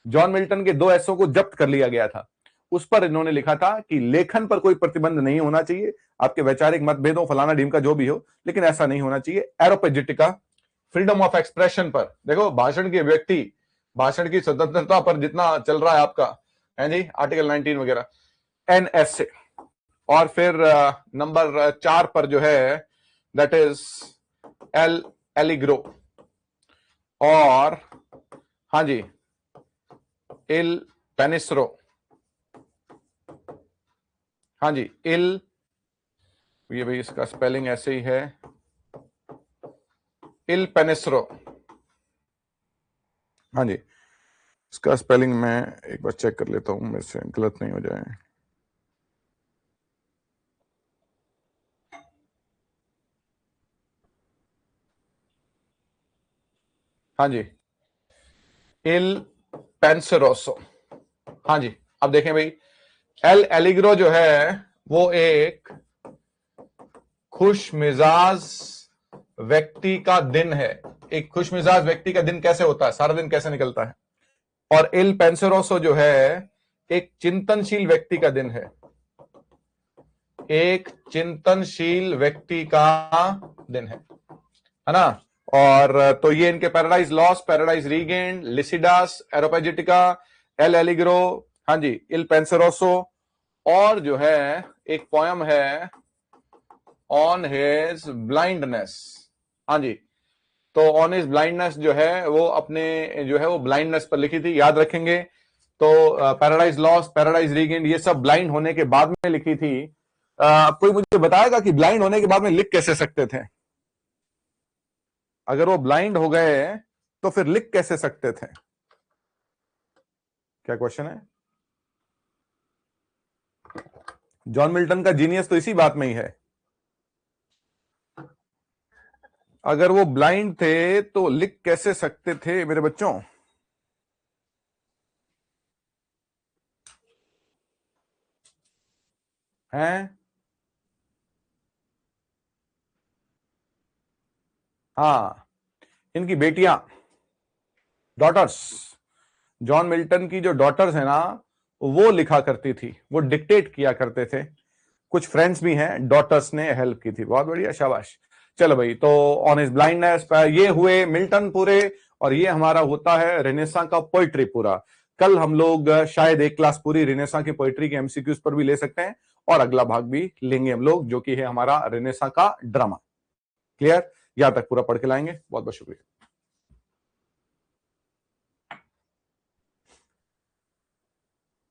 जॉन मिल्टन के 2 एसों को जब्त कर लिया गया था। उस पर इन्होंने लिखा था कि लेखन पर कोई प्रतिबंध नहीं होना चाहिए, आपके वैचारिक मतभेदों फलाना ढीमका जो भी हो, लेकिन ऐसा नहीं होना चाहिए। एरोपैजिटिका फ्रीडम ऑफ एक्सप्रेशन पर, देखो भाषण की अभिव्यक्ति, भाषण की स्वतंत्रता पर जितना चल रहा है आपका, है जी, आर्टिकल 19 वगैरह, एनएसए। और फिर नंबर 4 पर जो है दैट इज एल एलिग्रो, और हाँ जी, इल पेनिस्रो, हाँ जी, इल, ये भाई इसका स्पेलिंग ऐसे ही है, इल पेनिस्रो। हाँ जी, इसका स्पेलिंग मैं एक बार चेक कर लेता हूं, मेरे से गलत नहीं हो जाए। हाँ जी, इल पेंसरोसो। हाँ जी, अब देखें भाई, एल एलिग्रो जो है वो एक खुश मिजाज व्यक्ति का दिन है। एक खुश मिजाज व्यक्ति का दिन कैसे होता है, सारा दिन कैसे निकलता है। और इल पेंसरोसो जो है एक चिंतनशील व्यक्ति का दिन है, एक चिंतनशील व्यक्ति का दिन है ना। और तो ये इनके Paradise Lost, Paradise Regained, Lycidas, Areopagitica, L'Allegro, हाँ जी, इल पेंसरोसो, और जो है एक पोयम है ऑन हिज ब्लाइंडनेस। हाँ जी, तो ऑन हिज ब्लाइंडनेस जो है वो अपने जो है वो ब्लाइंडनेस पर लिखी थी, याद रखेंगे। तो पैराडाइज लॉस्ट, पैराडाइज रीगेन्ड, ये सब ब्लाइंड होने के बाद में लिखी थी। कोई मुझे बताएगा कि ब्लाइंड होने के बाद में लिख कैसे सकते थे? अगर वो ब्लाइंड हो गए तो फिर लिख कैसे सकते थे? क्या क्वेश्चन है? जॉन मिल्टन का जीनियस तो इसी बात में ही है। अगर वो ब्लाइंड थे तो लिख कैसे सकते थे मेरे बच्चों? हैं? हाँ, इनकी बेटियां, डॉटर्स, जॉन मिल्टन की जो डॉटर्स है ना, वो लिखा करती थी, वो डिक्टेट किया करते थे। कुछ फ्रेंड्स भी हैं, डॉटर्स ने हेल्प की थी। बहुत बढ़िया, शाबाश। चलो भाई, तो ऑन हिज ब्लाइंडनेस, ये हुए मिल्टन पूरे, और ये हमारा होता है रेनेसां का पोइट्री पूरा। कल हम लोग शायद एक क्लास पूरी रेनेसां की पोइट्री के एमसीक्यूज पर भी ले सकते हैं, और अगला भाग भी लेंगे हम लोग, जो कि है हमारा रेनेसां का ड्रामा। क्लियर? यहां तक पूरा पढ़ के लाएंगे। बहुत बहुत शुक्रिया।